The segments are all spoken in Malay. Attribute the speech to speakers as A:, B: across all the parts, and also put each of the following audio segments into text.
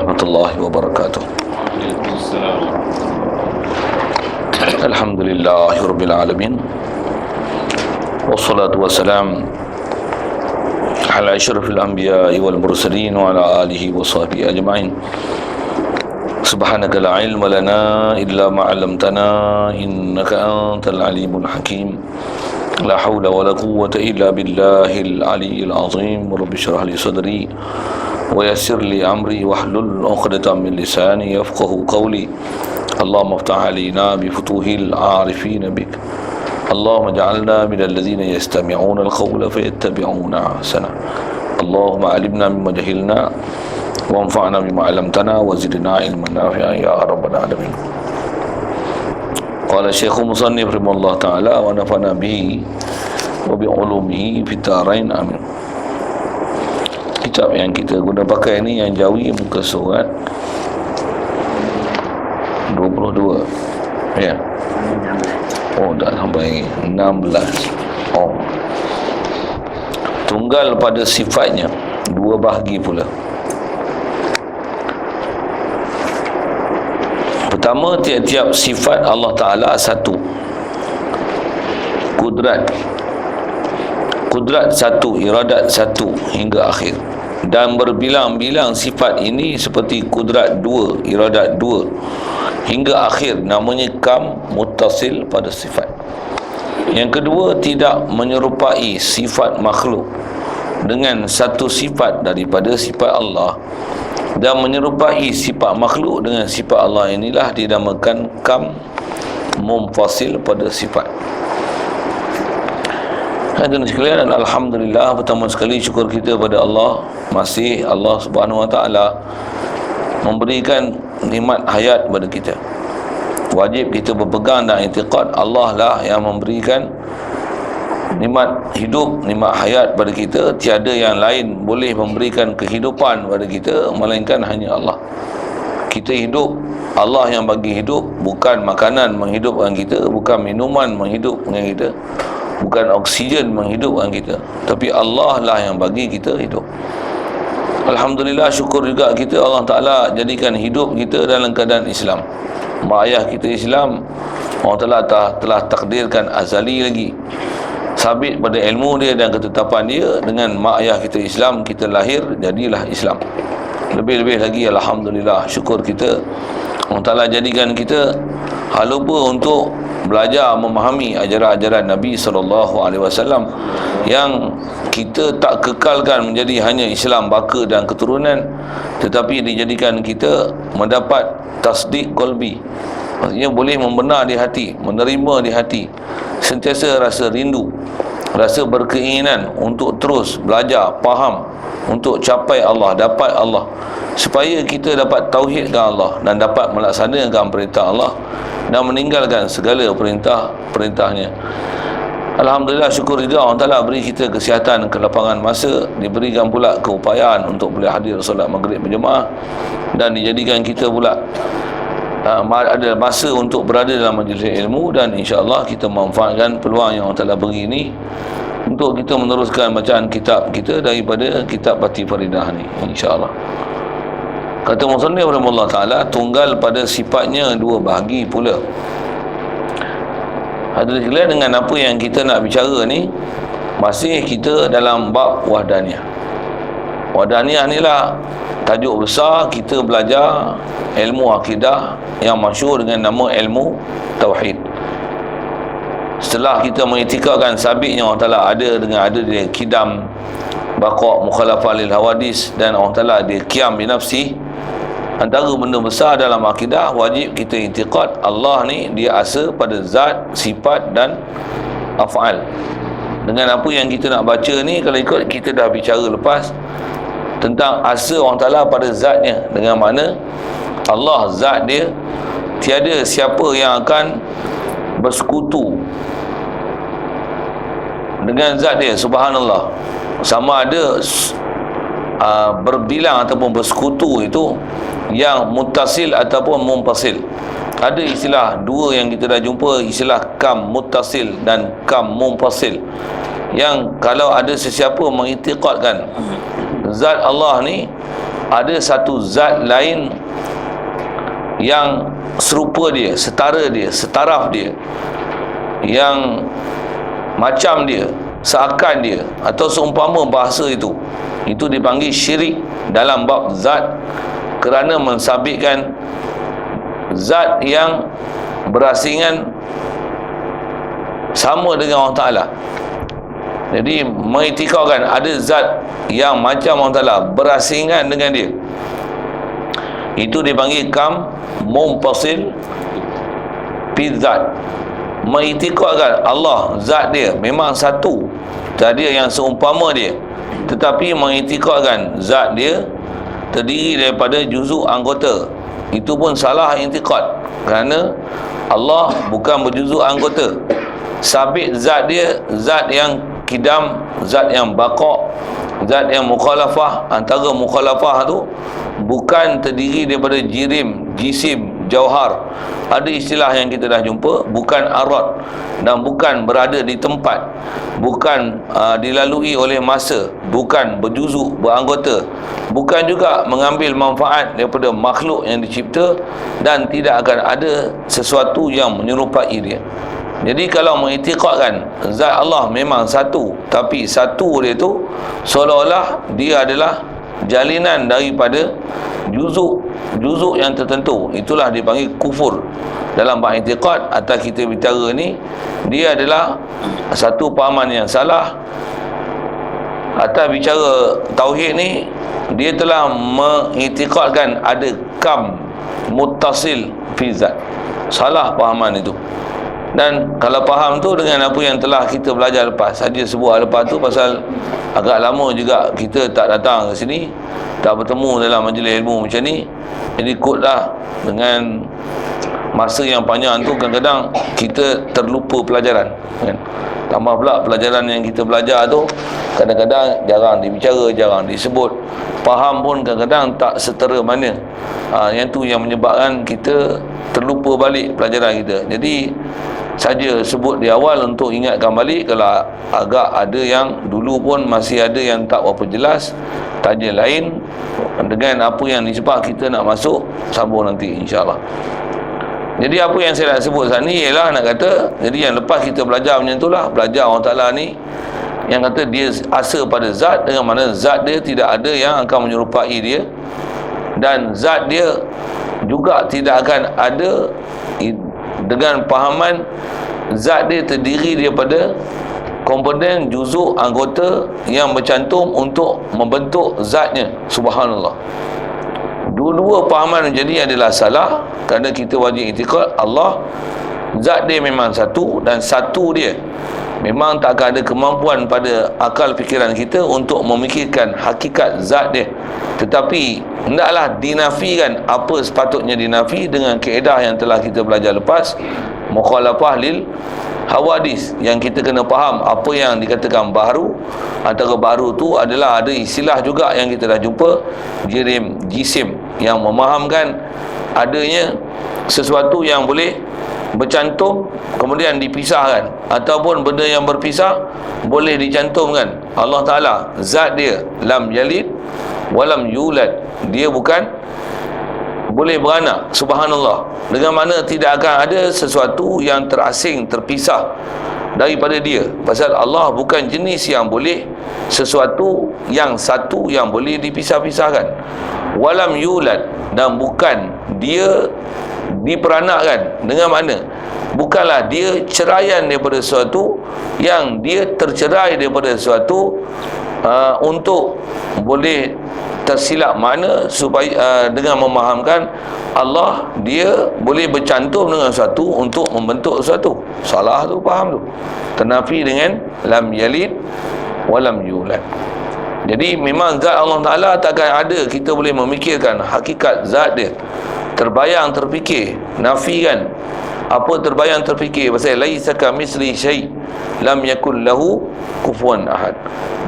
A: warahmatullahi wabarakatuh. Alhamdulillahirabbil alamin. Wassalatu wassalam ala asyrafil anbiya'i wal mursalin wa ala alihi wa sahbihi ajma'in. Subhanaka la ilma lana illa ma 'allamtana innaka antal alimul hakim. La haula wa la quwwata illa billahil aliyyil azim. Rabbi shrah li sadri wa yassir li amri wahlul 'uqdatam min lisani yafqahu qawli. Allahumma iftah 'alaina bi futuhil 'arifin bik. Allahumma ij'alna minal ladzina yastami'una al-qawla fayattabi'una ahsana. Allahumma 'allimna mimma jahilna wanfa'na bima 'allamtana wa zidna 'ilman nafi'an ya rabbal alamin. Qala Syekh Musannif rahimahullah ta'ala wa nafa'na bihi wa bi ulumihi fid dharain amin. Kitab yang kita guna pakai ni yang Jawi, muka surat 22. Ya. Oh, dah sampai 16. Oh. Tunggal pada sifatnya, dua bahagi pula. Pertama, tiap-tiap sifat Allah Ta'ala satu. Kudrat satu, iradat satu hingga akhir. Dan berbilang-bilang sifat ini seperti kudrat dua, iradat dua hingga akhir, namanya kam muttasil pada sifat. Yang kedua, tidak menyerupai sifat makhluk dengan satu sifat daripada sifat Allah, dan menyerupai sifat makhluk dengan sifat Allah inilah dinamakan kam munfasil pada sifat. Hadirin sekalian, alhamdulillah, pertama sekali syukur kita pada Allah, masih Allah Subhanahu wa taala memberikan nikmat hayat kepada kita. Wajib kita berpegang dan i'tiqad Allah lah yang memberikan nikmat hidup, nikmat hayat pada kita. Tiada yang lain boleh memberikan kehidupan pada kita melainkan hanya Allah. Kita hidup, Allah yang bagi hidup. Bukan makanan menghidupkan kita, bukan minuman menghidupkan kita, bukan oksigen menghidupkan kita, tapi Allah lah yang bagi kita hidup. Alhamdulillah, syukur juga kita, Allah Ta'ala jadikan hidup kita dalam keadaan Islam. Mak ayah kita Islam, Allah Ta'ala telah takdirkan azali lagi, sabit pada ilmu dia dan ketetapan dia. Dengan mak ayah kita Islam, kita lahir jadilah Islam. Lebih-lebih lagi alhamdulillah, syukur kita, Allah Ta'ala jadikan kita hal lupa untuk belajar memahami ajaran-ajaran Nabi SAW yang kita tak kekalkan menjadi hanya Islam baka dan keturunan, tetapi dijadikan kita mendapat tasdik qalbi. Maksudnya boleh membenar di hati, menerima di hati, sentiasa rasa rindu, rasa berkeinginan untuk terus belajar, faham, untuk capai Allah, dapat Allah, supaya kita dapat tauhidkan Allah dan dapat melaksanakan perintah Allah dan meninggalkan segala perintah-perintahnya. Alhamdulillah, syukur juga Allah Ta'ala beri kita kesihatan, kelapangan masa, diberikan pula keupayaan untuk boleh hadir solat maghrib berjemaah, dan dijadikan kita pula ada masa untuk berada dalam majlis ilmu, dan insya-Allah kita manfaatkan peluang yang Allah Ta'ala beri ini untuk kita meneruskan bacaan kitab kita daripada kitab Bati Faridah ni, insya-Allah. Kata musannif rahimahullah ta'ala, tunggal pada sifatnya dua bahagi pula. Hadirin sekalian, dengan apa yang kita nak bicara ni, masih kita dalam bab wahdaniyah. Wahdaniyah ni lah tajuk besar kita belajar ilmu akidah yang masyhur dengan nama ilmu tauhid. Setelah kita mengiktikadkan sabitnya Allah Ta'ala ada dia kidam, baqa', mukhalafah lil hawadis, dan Allah Ta'ala dia qiyam bi nafsi. Antara benda besar dalam akidah, wajib kita i'tiqad Allah ni dia asa pada zat, sifat dan af'al. Dengan apa yang kita nak baca ni, kalau ikut kita dah bicara lepas tentang asa Allah Ta'ala pada zatnya, dengan mana Allah zat dia tiada siapa yang akan bersekutu dengan zat dia, subhanallah. Sama ada berbilang ataupun bersekutu itu yang muttasil ataupun munfasil. Ada istilah dua yang kita dah jumpa, istilah kam muttasil dan kam munfasil, yang kalau ada sesiapa mengiktikadkan zat Allah ni ada satu zat lain yang serupa dia, setara dia, setaraf dia, yang macam dia, seakan dia, atau seumpama bahasa itu dipanggil syirik dalam bab zat, kerana mensabitkan zat yang berasingan sama dengan Allah Ta'ala. Jadi mengiktikadkan ada zat yang macam Allah Ta'ala, berasingan dengan dia, itu dipanggil kam mumpasil fi zat. Mengiktikadkan Allah, zat dia memang satu, tak ada yang seumpama dia, tetapi mengiktikadkan zat dia terdiri daripada juzuk anggota, itu pun salah iktikad, kerana Allah bukan berjuzuk anggota. Sabit zat dia, zat yang kidam, zat yang baqa', zat yang mukhalafah. Antara mukhalafah tu bukan terdiri daripada jirim, jisim, jauhar. Ada istilah yang kita dah jumpa, bukan arad, dan bukan berada di tempat, bukan dilalui oleh masa, bukan berjuzuk, beranggota, bukan juga mengambil manfaat daripada makhluk yang dicipta, dan tidak akan ada sesuatu yang menyerupai dia. Jadi kalau mengiktikadkan zat Allah memang satu, tapi satu dia tu seolah-olah dia adalah jalinan daripada juzuk yang tertentu, itulah dipanggil kufur. Dalam bab i'tiqad, atas kita bicara ni, dia adalah satu pahaman yang salah. Atas bicara tauhid ni, dia telah mengiktikadkan ada kam muttasil fi zat. Salah pahaman itu. Dan kalau faham tu dengan apa yang telah kita belajar lepas, saja sebuah lepas tu pasal agak lama juga kita tak datang ke sini, tak bertemu dalam majlis ilmu macam ni. Jadi kotlah dengan masa yang panjang tu, kadang-kadang kita terlupa pelajaran, kan? Tambah pula pelajaran yang kita belajar tu kadang-kadang jarang dibicara, jarang disebut. Faham pun kadang-kadang tak setera mana. Yang tu yang menyebabkan kita terlupa balik pelajaran kita. Jadi saja sebut di awal untuk ingatkan balik, kalau agak ada yang dulu pun masih ada yang tak berapa jelas, tanya lain dengan apa yang disebab kita nak masuk, sambung nanti insyaAllah. Jadi apa yang saya nak sebut saat ni ialah nak kata, jadi yang lepas kita belajar macam itulah, belajar Allah Ta'ala ni yang kata dia asa pada zat, dengan mana zat dia tidak ada yang akan menyerupai dia, dan zat dia juga tidak akan ada dengan pahaman zat dia terdiri daripada komponen, juzuk, anggota yang bercantum untuk membentuk zatnya. Subhanallah. Dua-dua pahaman jadi adalah salah, kerana kita wajib i'tikad Allah, zat dia memang satu, dan satu dia memang tak akan ada kemampuan pada akal fikiran kita untuk memikirkan hakikat zat dia. Tetapi hendaklah dinafikan apa sepatutnya dinafi dengan kaedah yang telah kita belajar lepas, mukhalafah lil hawadis, yang kita kena faham apa yang dikatakan baru. Antara baru tu adalah ada istilah juga yang kita dah jumpa, jirim, jisim, yang memahamkan adanya sesuatu yang boleh bercantum kemudian dipisahkan, ataupun benda yang berpisah boleh dicantumkan. Allah Ta'ala zat dia lam yalid walam yulad, dia bukan boleh beranak. Subhanallah. Dengan mana tidak akan ada sesuatu yang terasing, terpisah daripada dia. Pasal Allah bukan jenis yang boleh sesuatu yang satu yang boleh dipisah-pisahkan. Walam yulad, dan bukan dia diperanakkan. Dengan mana? Bukanlah dia ceraian daripada sesuatu yang dia tercerai daripada sesuatu untuk boleh tersilap makna, supaya dengan memahamkan Allah dia boleh bercantum dengan sesuatu untuk membentuk sesuatu. Salah tu, faham tu. Ternafi dengan lam yalid walam yulad. Jadi memang zat Allah Ta'ala takkan ada kita boleh memikirkan hakikat zat dia, terbayang, terfikir. Nafikan apa terbayang, terfikir, pasal laisa kamitsli syai' lam yakul lahu kufuwan ahad.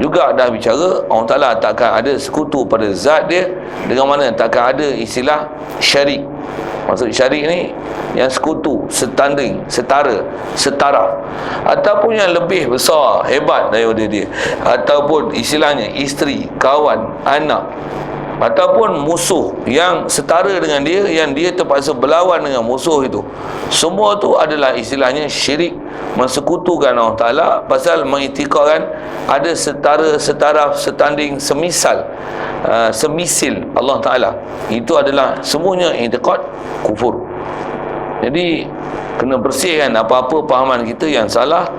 A: Juga dah bicara Allah Ta'ala takkan ada sekutu pada zat dia, dengan mana takkan ada istilah syarik. Maksud syarik ni yang sekutu, setanding, setara, setara, ataupun yang lebih besar, hebat daripada dia, ataupun istilahnya isteri, kawan, anak, ataupun musuh yang setara dengan dia, yang dia terpaksa berlawan dengan musuh itu, semua tu adalah istilahnya syirik, mensekutukan Allah Ta'ala, pasal mengiktikadkan ada setara, setanding, semisil Allah Ta'ala. Itu adalah semuanya i'tiqad kufur. Jadi kena bersihkan apa-apa pahaman kita yang salah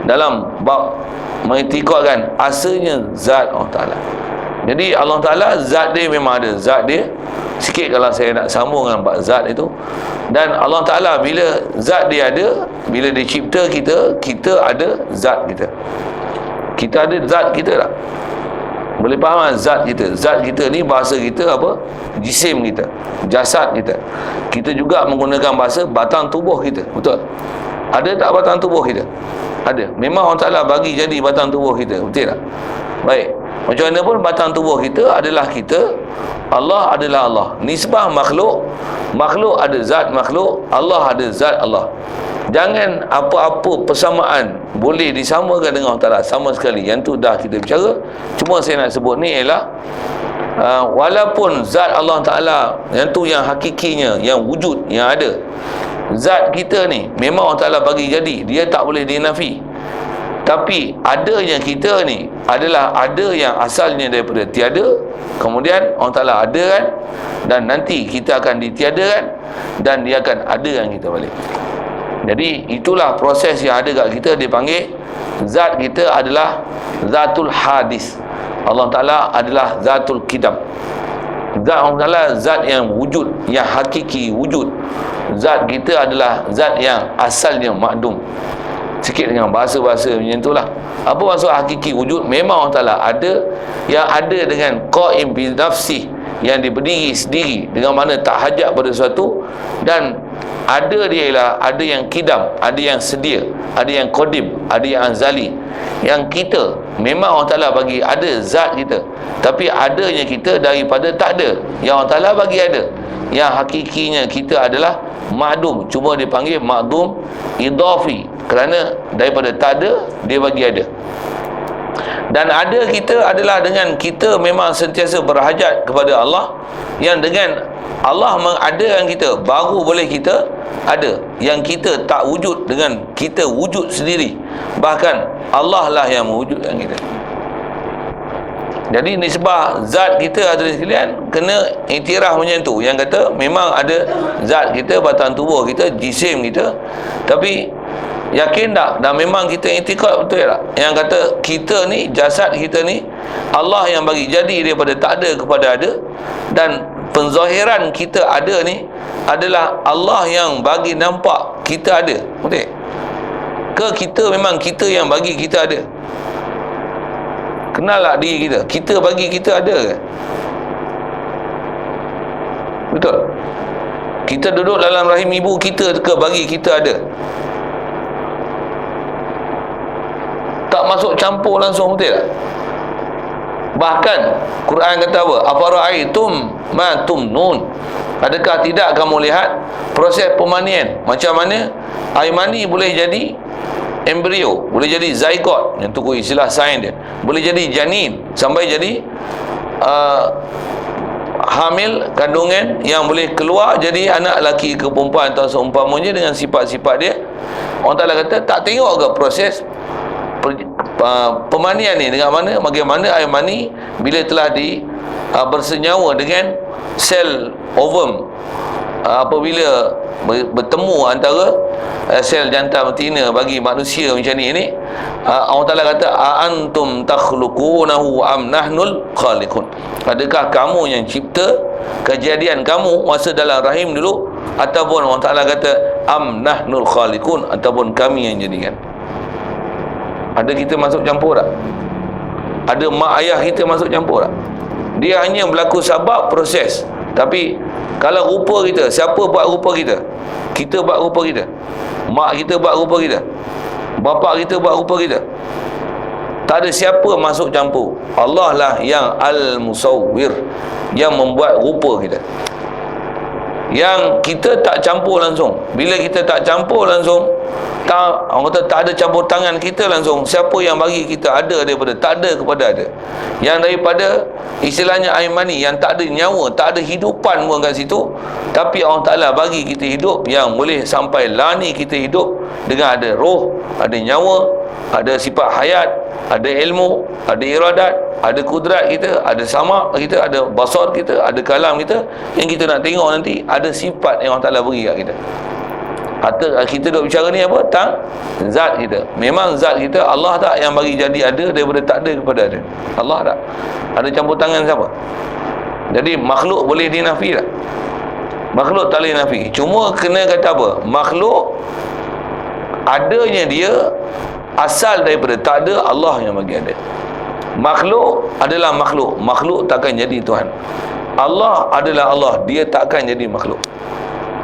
A: dalam bab mengiktikadkan asalnya zat Allah Ta'ala. Jadi Allah Ta'ala zat dia memang ada zat dia. Sikit kalau saya nak sambung dengan bab zat itu. Dan Allah Ta'ala bila zat dia ada, bila dia cipta kita, kita ada zat kita. Kita ada zat kita tak? Boleh faham zat kita? Zat kita ni bahasa kita apa? Jisim kita, jasad kita. Kita juga menggunakan bahasa batang tubuh kita. Betul? Ada tak batang tubuh kita? Ada. Memang Allah Ta'ala bagi jadi batang tubuh kita. Betul tak? Baik. Macam mana pun batang tubuh kita adalah kita, Allah adalah Allah. Nisbah makhluk, makhluk ada zat makhluk, Allah ada zat Allah. Jangan apa-apa persamaan boleh disamakan dengan Allah Ta'ala sama sekali. Yang tu dah kita bicara. Cuma saya nak sebut ni ialah walaupun zat Allah Ta'ala yang tu yang hakikinya, yang wujud, yang ada, zat kita ni memang Allah Ta'ala bagi jadi, dia tak boleh dinafi. Tapi adanya kita ni adalah ada yang asalnya daripada tiada, kemudian Allah Ta'ala adakan, dan nanti kita akan ditiadakan, dan dia akan adakan kita balik. Jadi itulah proses yang ada kat kita, dipanggil zat kita adalah zatul hadis. Allah Ta'ala adalah zatul qidam. Zat Allah Ta'ala zat yang wujud, yang hakiki wujud. Zat kita adalah zat yang asalnya makdum. Sikit dengan bahasa-bahasa macam itulah. Apa maksud hakiki wujud? Memang Allah Ta'ala ada, yang ada dengan qaim bi nafsi, yang dia berdiri sendiri dengan mana tak hajat pada sesuatu. Dan ada dia ialah ada yang kidam, ada yang sedia, ada yang qadim, ada yang azali. Yang kita memang Allah Ta'ala bagi ada zat kita, tapi adanya kita daripada tak ada, yang Allah Ta'ala bagi ada. Yang hakikinya kita adalah ma'dum, cuma dipanggil ma'dum idafi, kerana daripada tak ada dia bagi ada. Dan ada kita adalah dengan kita memang sentiasa berhajat kepada Allah, yang dengan Allah mengadakan kita baru boleh kita ada. Yang kita tak wujud dengan kita wujud sendiri, bahkan Allah lah yang mewujudkan kita. Jadi nisbah zat kita ada sekalian kena iktiraf macam tu, yang kata memang ada zat kita, batang tubuh kita, jisim kita. Tapi yakin tak? Dan memang kita iktikad betul tak? Yang kata kita ni, jasad kita ni, Allah yang bagi jadi daripada tak ada kepada ada. Dan penzahiran kita ada ni adalah Allah yang bagi nampak kita ada. Betul? Ke kita memang kita yang bagi kita ada? Kenal tak diri kita? Kita bagi kita ada ke? Betul? Kita duduk dalam rahim ibu kita ke bagi kita ada? Tak masuk campur langsung, betul tak? Bahkan Quran kata apa? Afara'aitum ma tumnun. Adakah tidak kamu lihat proses pemanian? Macam mana air mani boleh jadi embrio, boleh jadi zygote, yang tu istilah sains dia, boleh jadi janin, sampai jadi hamil, kandungan yang boleh keluar jadi anak lelaki ke perempuan atau seumpamanya dengan sifat-sifat dia. Orang Ta'ala kata tak tengok ke proses pemanian ni, dengan mana bagaimana air mani bila telah bersenyawa dengan sel ovum, apabila bertemu antara sel jantan betina bagi manusia macam ni, Allah Ta'ala kata antum takhluqunahu am nahnul khaliqun. Adakah kamu yang cipta kejadian kamu masa dalam rahim dulu, ataupun Allah Ta'ala kata am nahnul khaliqun, ataupun kami yang jadikan. Ada kita masuk campur tak? Ada mak ayah kita masuk campur tak? Dia hanya berlaku sebab proses. Tapi kalau rupa kita, siapa buat rupa kita? Kita buat rupa kita. Mak kita buat rupa kita. Bapa kita buat rupa kita. Tak ada siapa masuk campur. Allah lah yang al-musawwir, yang membuat rupa kita. Yang kita tak campur langsung. Bila kita tak campur langsung, tak, orang kata tak ada campur tangan kita langsung. Siapa yang bagi kita ada daripada tak ada kepada ada, yang daripada istilahnya air mani, yang tak ada nyawa, tak ada hidupan pun kat situ, tapi Allah Ta'ala bagi kita hidup yang boleh sampai lani kita hidup dengan ada roh, ada nyawa, ada sifat hayat, ada ilmu, ada iradat, ada kudrat kita, ada sama kita, ada basar kita, ada kalam kita, yang kita nak tengok nanti ada sifat yang Allah Ta'ala beri kat kita. Atau kita duk bicara ni apa? Tentang zat kita. Memang zat kita Allah tak yang bagi jadi ada daripada tak ada kepada ada. Allah tak. Ada campur tangan siapa? Jadi makhluk boleh dinafi tak? Makhluk tak boleh nafi. Cuma kena kata apa? Makhluk adanya dia asal daripada tak ada, Allah yang bagi ada. Makhluk adalah makhluk. Makhluk takkan jadi Tuhan. Allah adalah Allah. Dia takkan jadi makhluk.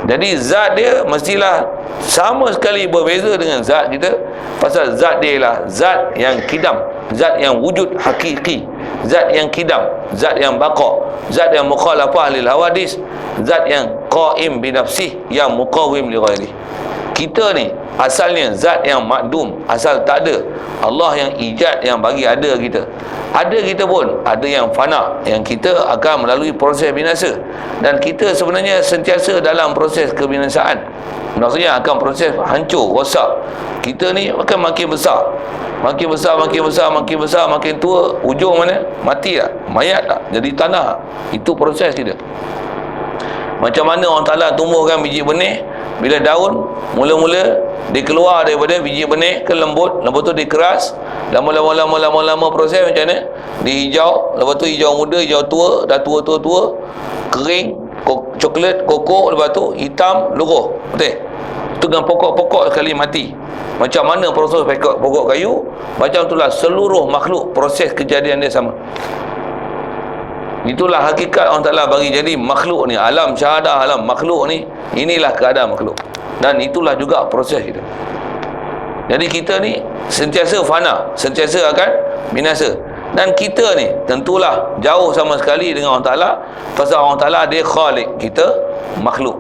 A: Jadi zat dia mestilah sama sekali berbeza dengan zat kita. Pasal zat dia lah zat yang kidam, zat yang wujud hakiki, zat yang kidam, zat yang baqa, zat yang mukhalafah lil hawadis, zat yang qaim binafsih, yang muqawim li ghairi. Kita ni asalnya zat yang makdum, asal tak ada. Allah yang ijad, yang bagi ada kita. Ada kita pun ada yang fana, yang kita akan melalui proses binasa, dan kita sebenarnya sentiasa dalam proses kebinasaan. Maksudnya akan proses hancur, rosak. Kita ni akan makin besar, makin besar, makin besar, makin besar, makin tua. Ujung mana? Mati tak? Mayat tak? Jadi tanah. Itu proses kita. Macam mana Allah Ta'ala tumbuhkan biji benih. Bila daun mula-mula dia keluar daripada biji benih ke lembut, lembut tu dia keras, lama-lama proses macam mana? Dia hijau, lepas tu hijau muda, hijau tua, dah tua, kering, coklat, kokok, lepas tu hitam, luruh. Betul? Itu dengan pokok-pokok sekali mati. Macam mana proses pokok kayu, macam itulah seluruh makhluk proses kejadian dia sama. Itulah hakikat Allah Ta'ala bagi jadi makhluk ni. Alam syahadah, alam makhluk ni, inilah keadaan makhluk. Dan itulah juga proses kita. Jadi kita ni sentiasa fana, sentiasa akan binasa. Dan kita ni tentulah jauh sama sekali dengan Allah Ta'ala. Pasal Allah Ta'ala dia khalik, kita makhluk.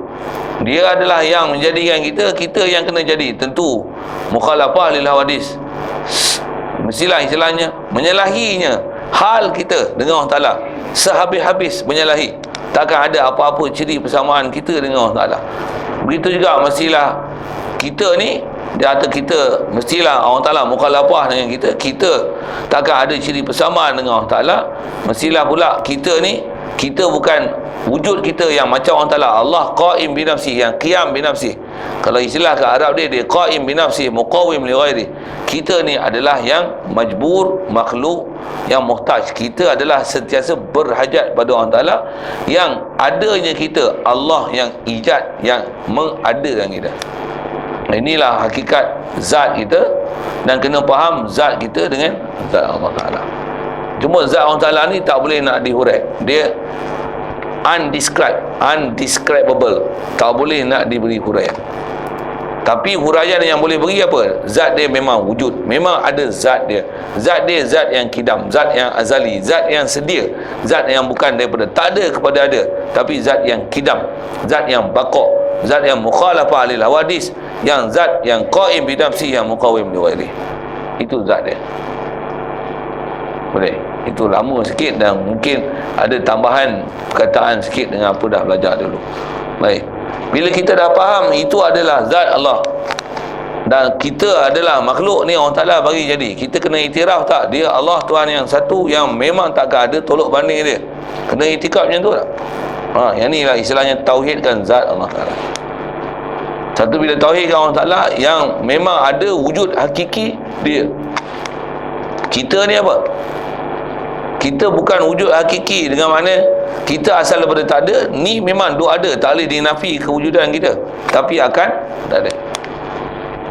A: Dia adalah yang menjadikan kita, kita yang kena jadi. Tentu mukhalafah lil hawadis. Mestilah istilahnya menyalahinya hal kita dengan Allah Ta'ala sehabis-habis menyalahi. Takkan ada apa-apa ciri persamaan kita dengan Allah Ta'ala. Begitu juga mestilah kita ni, dia kata kita mestilah Allah Ta'ala mukhalafah dengan kita, kita takkan ada ciri persamaan dengan Allah Ta'ala. Mestilah pula kita ni, kita bukan wujud kita yang macam Allah Ta'ala. Allah qaim binafsi, yang qiyam binafsi. Kalau istilah ke Arab dia qaim binafsi, muqawim li ghairi. Kita ni adalah yang majbur, makhluk yang muhtaj. Kita adalah sentiasa berhajat pada Allah Ta'ala. Yang adanya kita, Allah yang ijad, yang mengadakan kita. Inilah hakikat zat kita. Dan kena faham zat kita dengan zat Allah Ta'ala. Cuma zat Allah Ta'ala ni tak boleh nak dihurai. Dia undescribable, tak boleh nak diberi huraian. Tapi huraian yang boleh beri apa? Zat dia memang wujud, memang ada zat dia. Zat dia zat yang kidam, zat yang azali, zat yang sedia, zat yang bukan daripada tak ada kepada ada, tapi zat yang kidam, zat yang baqa, zat yang mukhalafah lil hawadis, yang zat yang qaim bi nafsi, yang muqawim li ghairi. Itu zat dia. Boleh. Itu lama sikit dan mungkin ada tambahan perkataan sikit dengan apa dah belajar dulu. Baik. Bila kita dah faham itu adalah zat Allah dan kita adalah makhluk ni Allah Ta'ala bagi jadi, kita kena iktiraf tak dia Allah Tuhan yang satu, yang memang takkan ada tolok banding dia. Kena iktikaf macam tu tak? Yang ni lah istilahnya tauhidkan zat Allah Ta'ala. Satu, bila tauhidkan Allah Ta'ala yang memang ada wujud hakiki dia. Kita ni apa? Kita bukan wujud hakiki, dengan mana kita asal daripada tak ada. Ni memang duk ada, tak boleh dinafi kewujudan kita, tapi akan tak ada.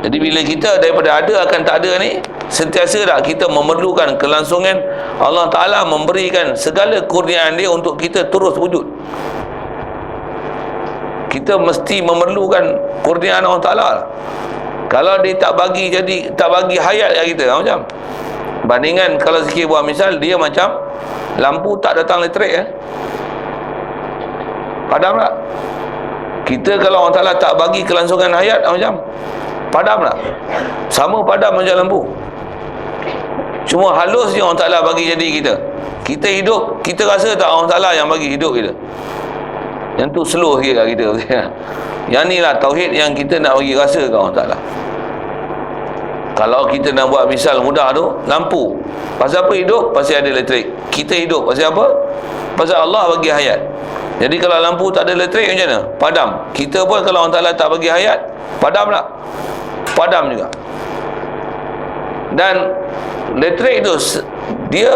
A: Jadi bila kita daripada ada akan tak ada ni, sentiasa tak kita memerlukan kelangsungan Allah Ta'ala memberikan segala kurniaan dia untuk kita terus wujud. Kita mesti memerlukan kurniaan Allah Ta'ala. Kalau dia tak bagi jadi, tak bagi hayat kat kita, macam bandingan kalau sikit buat misal, dia macam lampu tak datang elektrik padam tak? Kita kalau Allah Ta'ala tak bagi kelangsungan hayat, macam Padam tak? Sama padam macam lampu. Cuma halus je Allah Ta'ala bagi jadi kita. Kita hidup, kita rasa tak Allah Ta'ala yang bagi hidup kita. Yang tu slow sikit kat kita. Yang ni lah tauhid yang kita nak bagi rasa kat Allah Ta'ala. Kalau kita nak buat misal mudah tu, lampu. Pasal apa hidup? Pasal ada elektrik. Kita hidup pasal apa? Pasal Allah bagi hayat. Jadi kalau lampu tak ada elektrik macam mana? Padam. Kita pun kalau Allah Ta'ala tak bagi hayat, padam tak? Padam juga. Dan elektrik tu dia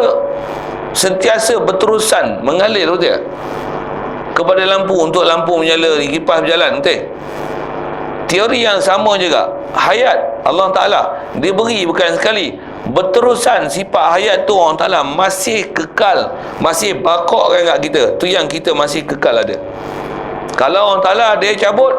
A: sentiasa berterusan mengalir, betul tak? Kepada lampu, untuk lampu menyala, kipas berjalan, betul? Teori yang sama juga. Hayat Allah Ta'ala dia beri bukan sekali, berterusan. Sifat hayat tu Allah Ta'ala masih kekal, masih bakokkan kat kita. Tu yang kita masih kekal ada. Kalau Allah Ta'ala dia cabut,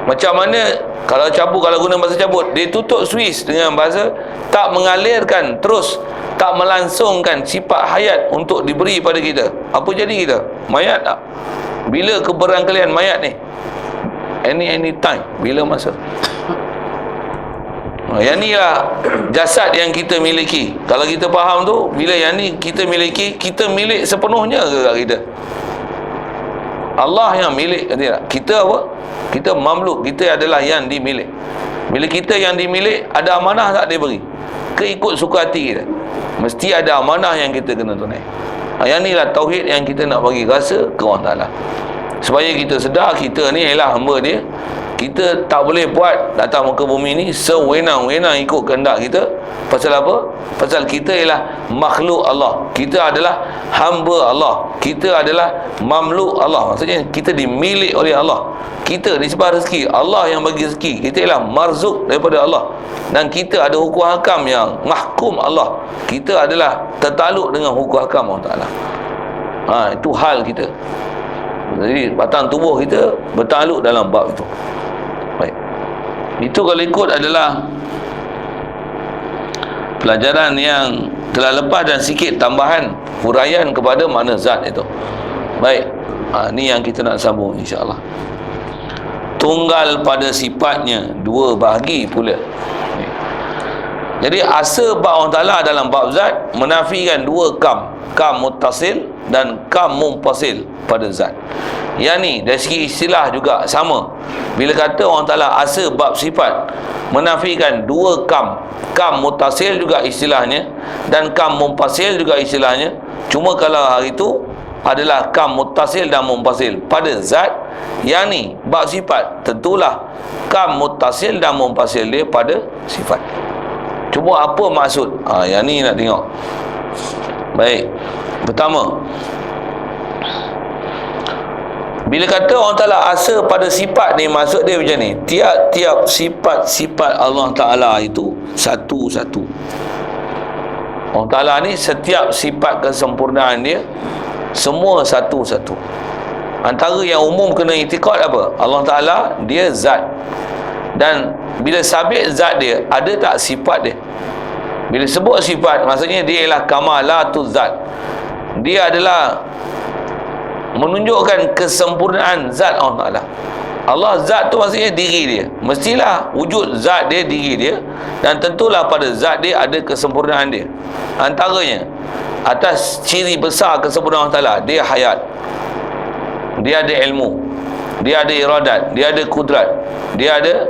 A: macam mana kalau cabut, kalau guna bahasa cabut, dia tutup Swiss dengan bahasa tak mengalirkan terus, tak melangsungkan sifat hayat untuk diberi pada kita. Apa jadi kita? Mayat tak? Bila keberangkalian mayat ni? Any time, bila masa. Yang ni lah jasad yang kita miliki. Kalau kita faham tu, bila yang ni kita miliki, kita milik sepenuhnya ke kita? Allah yang milik, tidak? Kita apa? Kita mamluk, kita adalah yang dimilik. Bila kita yang dimilik, ada amanah tak dia beri? Keikut suka hati kita. Mesti ada amanah yang kita kena tunai. Yang ni lah tauhid yang kita nak bagi rasa ke Allah Ta'ala, supaya kita sedar kita ni ialah hamba dia. Kita tak boleh buat datang muka bumi ni sewenang-wenang ikut kehendak kita. Pasal apa? Pasal kita ialah makhluk Allah. Kita adalah hamba Allah. Kita adalah mamluk Allah. Maksudnya kita dimilik oleh Allah. Kita disebar rezeki, Allah yang bagi rezeki. Kita ialah marzuk daripada Allah. Dan kita ada hukum hakam yang mahkum Allah. Kita adalah tertakluk dengan hukum hakam Allah Ta'ala. Itu hal kita. Jadi batang tubuh kita bertakluk dalam bab itu. Baik. Itu kalau ikut adalah pelajaran yang telah lepas dan sikit tambahan huraian kepada makna zat itu. Baik. Ni yang kita nak sambung insya-Allah. Tunggal pada sifatnya, dua bahagi pula. Jadi asa bab Allah Ta'ala dalam bab zat menafikan dua kam muttasil dan kam munfasil pada zat. Yang ni dari segi istilah juga sama. Bila kata Allah Ta'ala asa bab sifat, menafikan dua kam muttasil juga istilahnya dan kam munfasil juga istilahnya. Cuma kalau hari itu adalah kam muttasil dan munfasil pada zat. Yang ni bab sifat, tentulah kam muttasil dan munfasil dia pada sifat. Cuma apa maksud? Yang ni nak tengok. Baik. Pertama, bila kata orang Ta'ala asa pada sifat ni, maksud dia macam ni. Tiap-tiap sifat-sifat Allah Ta'ala itu satu-satu. Allah Ta'ala ni setiap sifat kesempurnaan dia semua satu-satu. Antara yang umum kena itikad apa? Allah Ta'ala dia zat. Dan bila sabit zat dia, ada tak sifat dia? Bila sebut sifat, maksudnya dia ialah kamalatul zat. Dia adalah menunjukkan kesempurnaan zat Allah Ta'ala. Allah zat tu maksudnya diri dia. Mestilah wujud zat dia, diri dia. Dan tentulah pada zat dia ada kesempurnaan dia. Antaranya, atas ciri besar kesempurnaan Allah Ta'ala, dia hayat, dia ada ilmu, dia ada iradat, dia ada kudrat, dia ada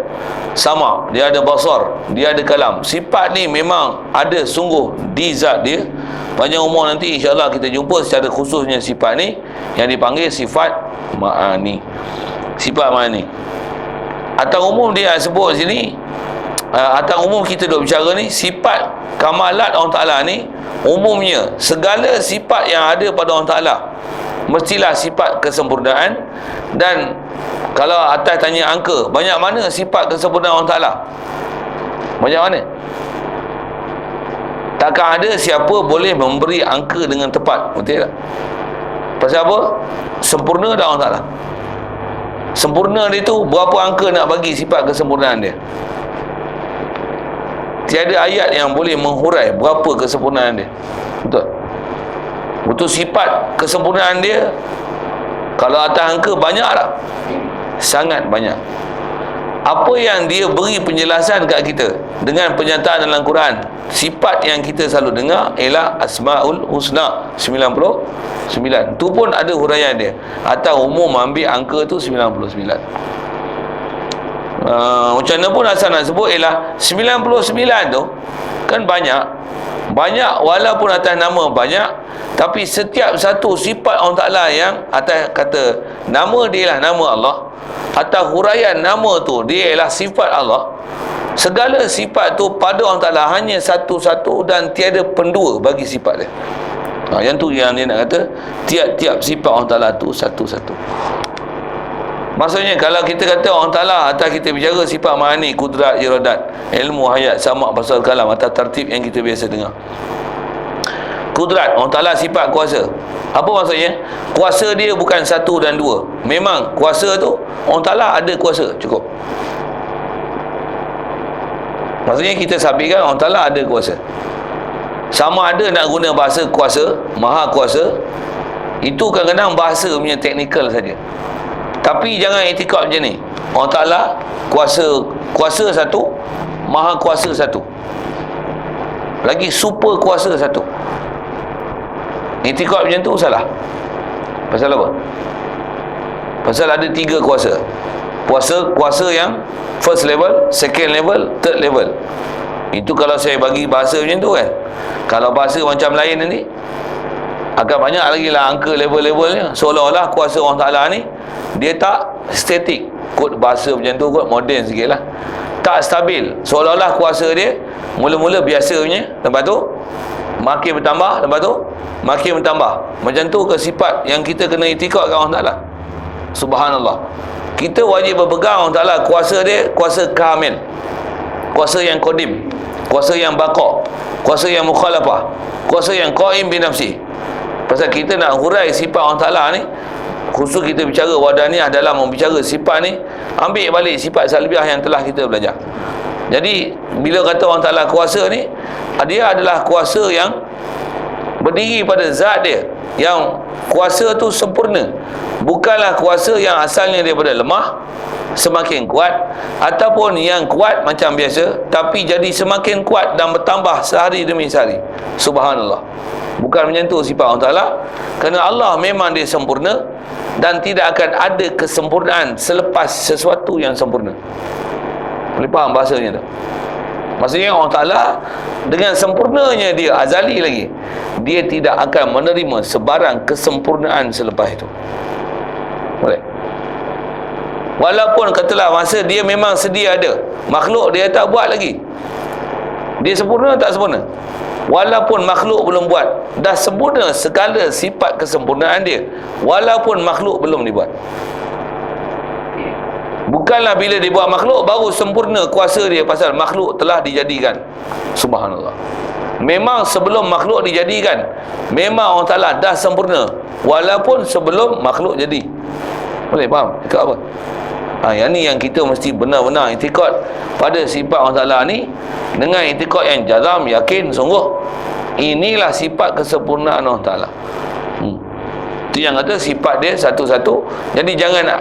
A: sama, dia ada basar, dia ada kalam. Sifat ni memang ada sungguh di zat dia. Panjang umur nanti insya-Allah kita jumpa secara khususnya sifat ni yang dipanggil sifat ma'ani. Sifat ma'ani. Atas umum dia sebut sini, atas umum kita duk bicara ni, sifat kamalat Allah Ta'ala ni umumnya segala sifat yang ada pada Allah Ta'ala mestilah sifat kesempurnaan. Dan kalau atas tanya angka, banyak mana sifat kesempurnaan Allah Ta'ala? Banyak mana? Takkan ada siapa boleh memberi angka dengan tepat, betul tak? Pasal apa? Sempurna dah Allah Ta'ala. Sempurna dia tu, berapa angka nak bagi sifat kesempurnaan dia? Tiada ayat yang boleh menghurai berapa kesempurnaan dia. Betul? Betul, sifat kesempurnaan dia kalau atas angka banyak tak? Sangat banyak. Apa yang dia beri penjelasan kat kita dengan penyataan dalam Quran, sifat yang kita selalu dengar ialah Asmaul Husna 99. Tu pun ada huraian dia. Atau umum ambil angka tu 99. Macam mana pun asal nak sebut ialah 99 tu kan banyak walaupun atas nama banyak, tapi setiap satu sifat Allah Ta'ala yang atas kata nama dia lah nama Allah, atau huraian nama tu dia ialah sifat Allah, segala sifat tu pada Allah Ta'ala hanya satu-satu dan tiada pendua bagi sifat dia. Yang tu yang dia nak kata tiap-tiap sifat Allah Ta'ala tu satu-satu. Maksudnya kalau kita kata Allah Ta'ala atas kita bicara sifat ma'ani, kudrat, iradat, ilmu, hayat, sama' pasal kalam, atas tertib yang kita biasa dengar. Kudrat, Allah Ta'ala sifat kuasa. Apa maksudnya? Kuasa dia bukan satu dan dua. Memang kuasa tu Allah Ta'ala ada kuasa, cukup. Maksudnya kita sabitkan Allah Ta'ala ada kuasa. Sama ada nak guna bahasa kuasa, maha kuasa, itu kadang-kadang bahasa punya teknikal saja. Tapi jangan etikad macam ni. Allah Ta'ala kuasa satu, maha kuasa satu, lagi super kuasa satu. Etikad macam tu salah. Pasal apa? Pasal ada 3 kuasa. Kuasa yang first level, second level, third level. Itu kalau saya bagi bahasa macam tu kan. Kalau bahasa macam lain nanti akan banyak lagi lah angka level-levelnya. Seolah-olah kuasa Allah Ta'ala ni dia tak statik. Kod bahasa macam tu kot moden sikit lah, tak stabil. Seolah-olah kuasa dia mula-mula biasa punya, lepas tu makin bertambah, lepas tu makin bertambah. Macam tu ke sifat yang kita kena itikad kat Allah Ta'ala? Subhanallah. Kita wajib berpegang Allah Ta'ala kuasa dia, kuasa kamil, kuasa yang qadim, kuasa yang baqa, kuasa yang mukhalafah, kuasa yang qaim binafsi. Pasal kita nak hurai sifat Allah Ta'ala ni, khusus kita bicara wadaniyah dalam membicara sifat ni, ambil balik sifat salbiah yang telah kita belajar. Jadi bila kata Allah Ta'ala kuasa ni, dia adalah kuasa yang berdiri pada zat dia, yang kuasa tu sempurna. Bukanlah kuasa yang asalnya daripada lemah semakin kuat, ataupun yang kuat macam biasa tapi jadi semakin kuat dan bertambah sehari demi sehari. Subhanallah. Bukan macam tu sifat Allah Ta'ala. Kerana Allah memang dia sempurna dan tidak akan ada kesempurnaan selepas sesuatu yang sempurna. Boleh faham bahasanya tu? Maksudnya Allah Ta'ala dengan sempurnanya dia azali lagi, dia tidak akan menerima sebarang kesempurnaan selepas itu. Boleh? Walaupun katalah masa dia memang sedia ada, makhluk dia tak buat lagi, dia sempurna tak sempurna? Walaupun makhluk belum buat, dah sempurna segala sifat kesempurnaan dia, walaupun makhluk belum dibuat. Bukanlah bila dia buat makhluk baru sempurna kuasa dia, pasal makhluk telah dijadikan. Subhanallah. Memang sebelum makhluk dijadikan, memang Allah Ta'ala dah sempurna, walaupun sebelum makhluk jadi. Boleh faham? Cakap apa? Yang ni yang kita mesti benar-benar itikad pada sifat Allah Ta'ala ni dengan itikad yang jazam, yakin, sungguh. Inilah sifat kesempurnaan Allah Ta'ala. Itu yang kata sifat dia satu-satu. Jadi jangan nak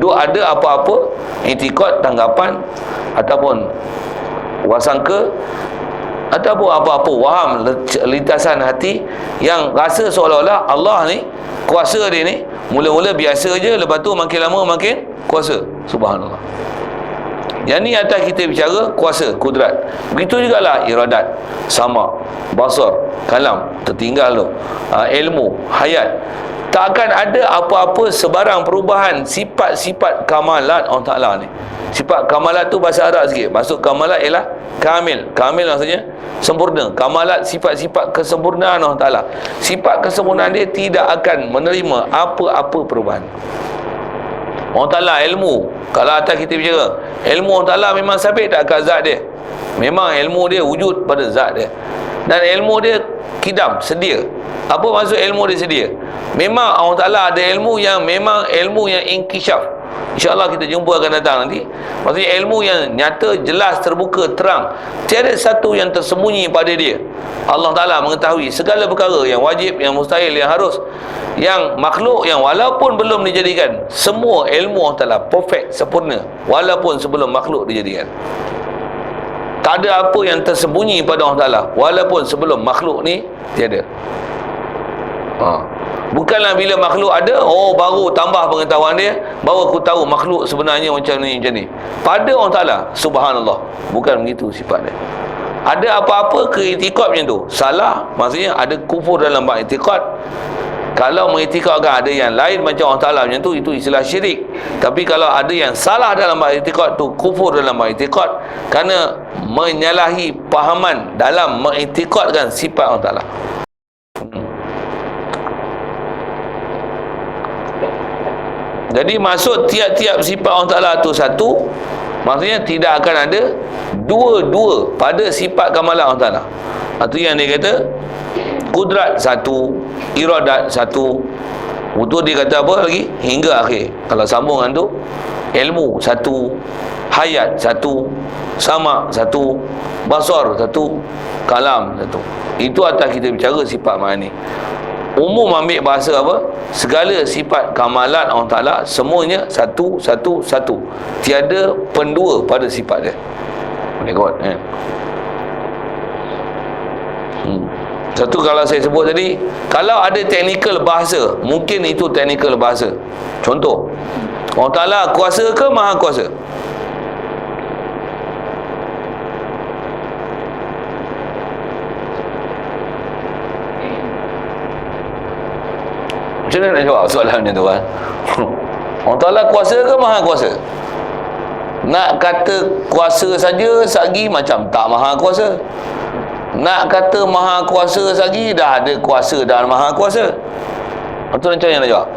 A: ada apa-apa itikad, tanggapan ataupun wasangka ataupun apa-apa waham lintasan hati yang rasa seolah-olah Allah ni kuasa dia ni mula-mula biasa je, lepas tu makin lama makin kuasa. Subhanallah. Yang ni atas kita bicara kuasa, kudrat. Begitu jugalah iradat, sama, basar, kalam, tertinggal tu, ilmu, hayat. Tak akan ada apa-apa sebarang perubahan sifat-sifat kamalat Allah Ta'ala ni. Sifat kamalat tu bahasa Arab sikit. Maksud kamalat ialah kamil. Kamil maksudnya sempurna. Kamalat sifat-sifat kesempurnaan Allah Ta'ala. Sifat kesempurnaan dia tidak akan menerima apa-apa perubahan. Allah Ta'ala ilmu, kalau atas kita bicara ilmu Allah Ta'ala memang sabit tak kat zat dia. Memang ilmu dia wujud pada zat dia. Dan ilmu dia kidam, sedia. Apa maksud ilmu dia sedia? Memang Allah Ta'ala ada ilmu yang memang ilmu yang inkishaf, InsyaAllah kita jumpa akan datang nanti. Maksudnya ilmu yang nyata, jelas, terbuka, terang. Tiada satu yang tersembunyi pada dia. Allah Ta'ala mengetahui segala perkara yang wajib, yang mustahil, yang harus, yang makhluk, yang walaupun belum dijadikan. Semua ilmu Allah Ta'ala perfect, sempurna, walaupun sebelum makhluk dijadikan. Tak ada apa yang tersembunyi pada Allah Ta'ala walaupun sebelum makhluk ni tiada. Bukanlah bila makhluk ada, baru tambah pengetahuan dia, baru aku tahu makhluk sebenarnya macam ni, macam ni. Pada Allah Ta'ala, subhanallah, bukan begitu sifat dia. Ada apa-apa ke i'tikad macam tu, salah, maksudnya ada kufur dalam bab i'tikad. Kalau mengiktikadkan ada yang lain macam Allah Ta'ala macam tu, itu istilah syirik. Tapi kalau ada yang salah dalam bab i'tikad tu, kufur dalam bab i'tikad, kerana menyalahi pahaman dalam mengiktikadkan sifat Allah Ta'ala. Jadi maksud tiap-tiap sifat Allah Ta'ala tu satu, maksudnya tidak akan ada dua-dua pada sifat kamalan Allah Ta'ala. Itu yang dia kata kudrat satu, iradat satu. Itu dia kata apa lagi? Hingga akhir. Kalau sambungan tu, ilmu satu, hayat satu, sama satu, basar satu, kalam satu. Itu atas kita bicara sifat ma'ani. Umum ambil bahasa apa? Segala sifat kamalan Allah Ta'ala semuanya satu, satu, satu. Tiada pendua pada sifat dia. Boleh kuat Satu, kalau saya sebut tadi, kalau ada teknikal bahasa, mungkin itu teknikal bahasa. Contoh, Allah Ta'ala kuasa ke maha kuasa? Macam mana nak jawab soalan macam tu kan? Allah Ta'ala kuasa ke maha kuasa? Nak kata kuasa saja sagi macam tak maha kuasa. Nak kata maha kuasa lagi, dah ada kuasa dan maha kuasa. Itu macam mana nak jawab?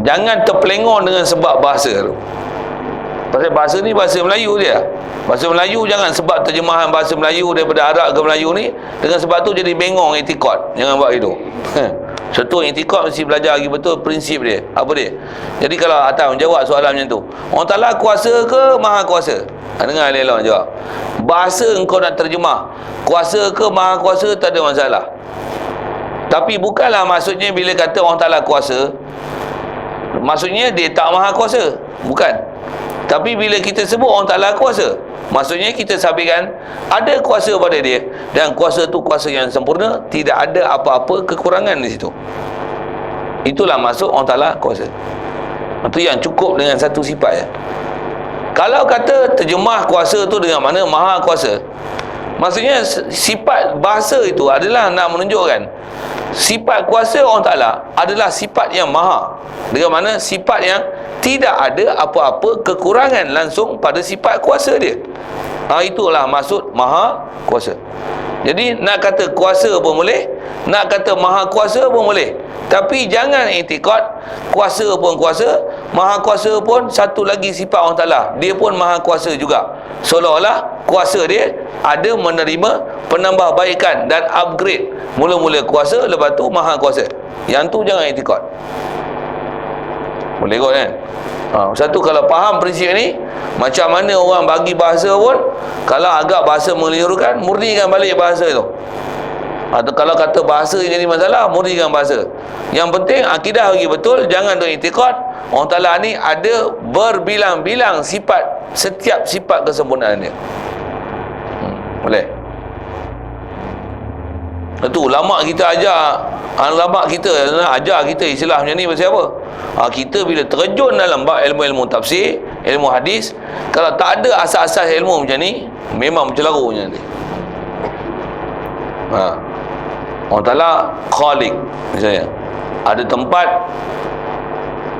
A: Jangan terpelengong dengan sebab bahasa tu. Pasal bahasa ni bahasa Melayu dia. Bahasa Melayu jangan sebab terjemahan bahasa Melayu daripada Arab ke Melayu ni, dengan sebab tu jadi bengong i'tikad. Jangan buat itu. Satu i'tikad mesti belajar lagi betul prinsip dia. Apa dia? Jadi kalau Atam jawab soalan macam tu, Allah Ta'ala kuasa ke maha kuasa? Dengar elok jawab. Bahasa engkau nak terjemah, kuasa ke maha kuasa, tak ada masalah. Tapi bukanlah maksudnya bila kata Allah Ta'ala kuasa, maksudnya dia tak maha kuasa. Bukan. Tapi bila kita sebut Allah Ta'ala kuasa, maksudnya kita sabitkan ada kuasa pada dia, dan kuasa tu kuasa yang sempurna, tidak ada apa-apa kekurangan di situ. Itulah maksud Allah Ta'ala kuasa. Itu yang cukup dengan satu sifat ya. Kalau kata terjemah kuasa tu dengan mana maha kuasa, maksudnya sifat bahasa itu adalah nak menunjukkan sifat kuasa Allah Ta'ala adalah sifat yang maha, dengan mana sifat yang tidak ada apa-apa kekurangan langsung pada sifat kuasa dia. Itulah maksud maha kuasa. Jadi nak kata kuasa pun boleh, nak kata maha kuasa pun boleh. Tapi jangan i'tikad kuasa pun kuasa, maha kuasa pun satu lagi sifat Allah Ta'ala, dia pun maha kuasa juga. Seolah-olah kuasa dia ada menerima penambahbaikan dan upgrade. Mula-mula kuasa, lepas tu maha kuasa. Yang tu jangan i'tikad. Boleh kot kan? Satu, kalau faham prinsip ni, macam mana orang bagi bahasa pun, kalau agak bahasa melirukan, murnikan balik bahasa itu. Atau kalau kata bahasa yang jadi masalah, murnikan bahasa. Yang penting akidah bagi betul, jangan tu i'tikad Allah Ta'ala ni ada berbilang-bilang sifat, setiap sifat kesempurnaan dia. Boleh? Itu ulama kita ajar, ulama kita ajar kita istilah macam ni pasal apa? Kita bila terjun dalam bab ilmu-ilmu tafsir, ilmu hadis, kalau tak ada asas-asas ilmu macam ni, memang bercelarunya nanti. Allah Ta'ala khaliq misalnya, ada tempat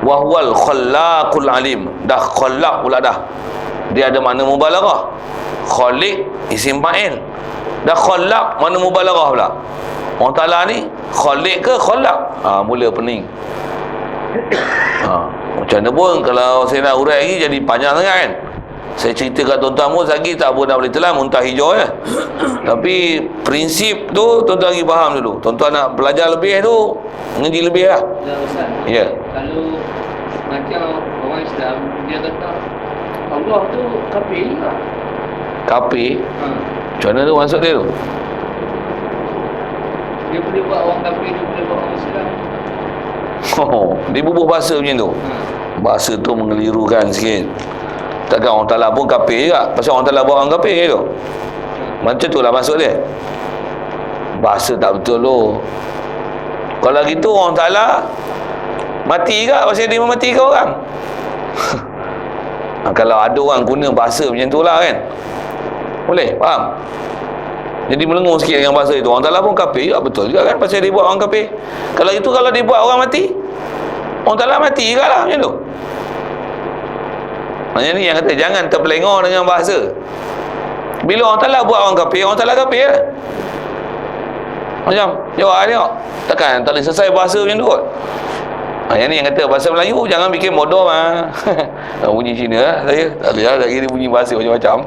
A: wahwal khallaqul alim, dah khallaq pula dah, dia ada makna mubalaghah. Khaliq isim fa'il, dah khallaq mana mubalaghah pula. Allah Ta'ala ni khaliq ke khallaq? Mula pening. Macam mana pun kalau saya nak urai lagi jadi panjang sangat kan. Saya cerita kat tuan-tuan pun lagi tak apa nak boleh telan, muntah hijau ya. Tapi prinsip tu tuan-tuan lagi faham dulu. Tuan-tuan nak belajar lebih tu, mengaji lebih lah.
B: Ustaz,
A: Ya.
B: kalau macam orang Islam, dia kata Allah tu kafir juga.
A: Kafir?
B: Ha.
A: Macam mana tu maksud dia tu?
B: Dia boleh buat orang kafir, dia boleh buat orang Islam.
A: Dia bubuh bahasa macam tu.
B: Ha.
A: Bahasa tu mengelirukan sikit. Takkan orang Ta'ala pun kafir juga. Pasal orang Ta'ala buat orang kafir tu. Macam tu lah maksud dia. Bahasa tak betul tu. Kalau gitu orang Ta'ala mati ke pasal dia mematikan orang. Kalau ada orang guna bahasa macam tu lah kan, boleh faham. Jadi melengung sikit dengan bahasa itu. Orang Ta'ala pun kafir juga, betul juga kan, pasal dia buat orang kafir. Kalau itu, kalau dia buat orang mati, orang Ta'ala mati juga lah macam tu. Maksudnya ni yang kata jangan terpelengor dengan bahasa. Bila orang Ta'ala buat orang kafir, orang Ta'ala kafir lah. Macam jawab tengok, takkan tak boleh selesai bahasa macam tu kot. Yang ni yang kata bahasa Melayu jangan bikin bodoh mah. Bunyi Cina lah saya. Tak boleh lah, lagi dia bunyi bahasa macam-macam.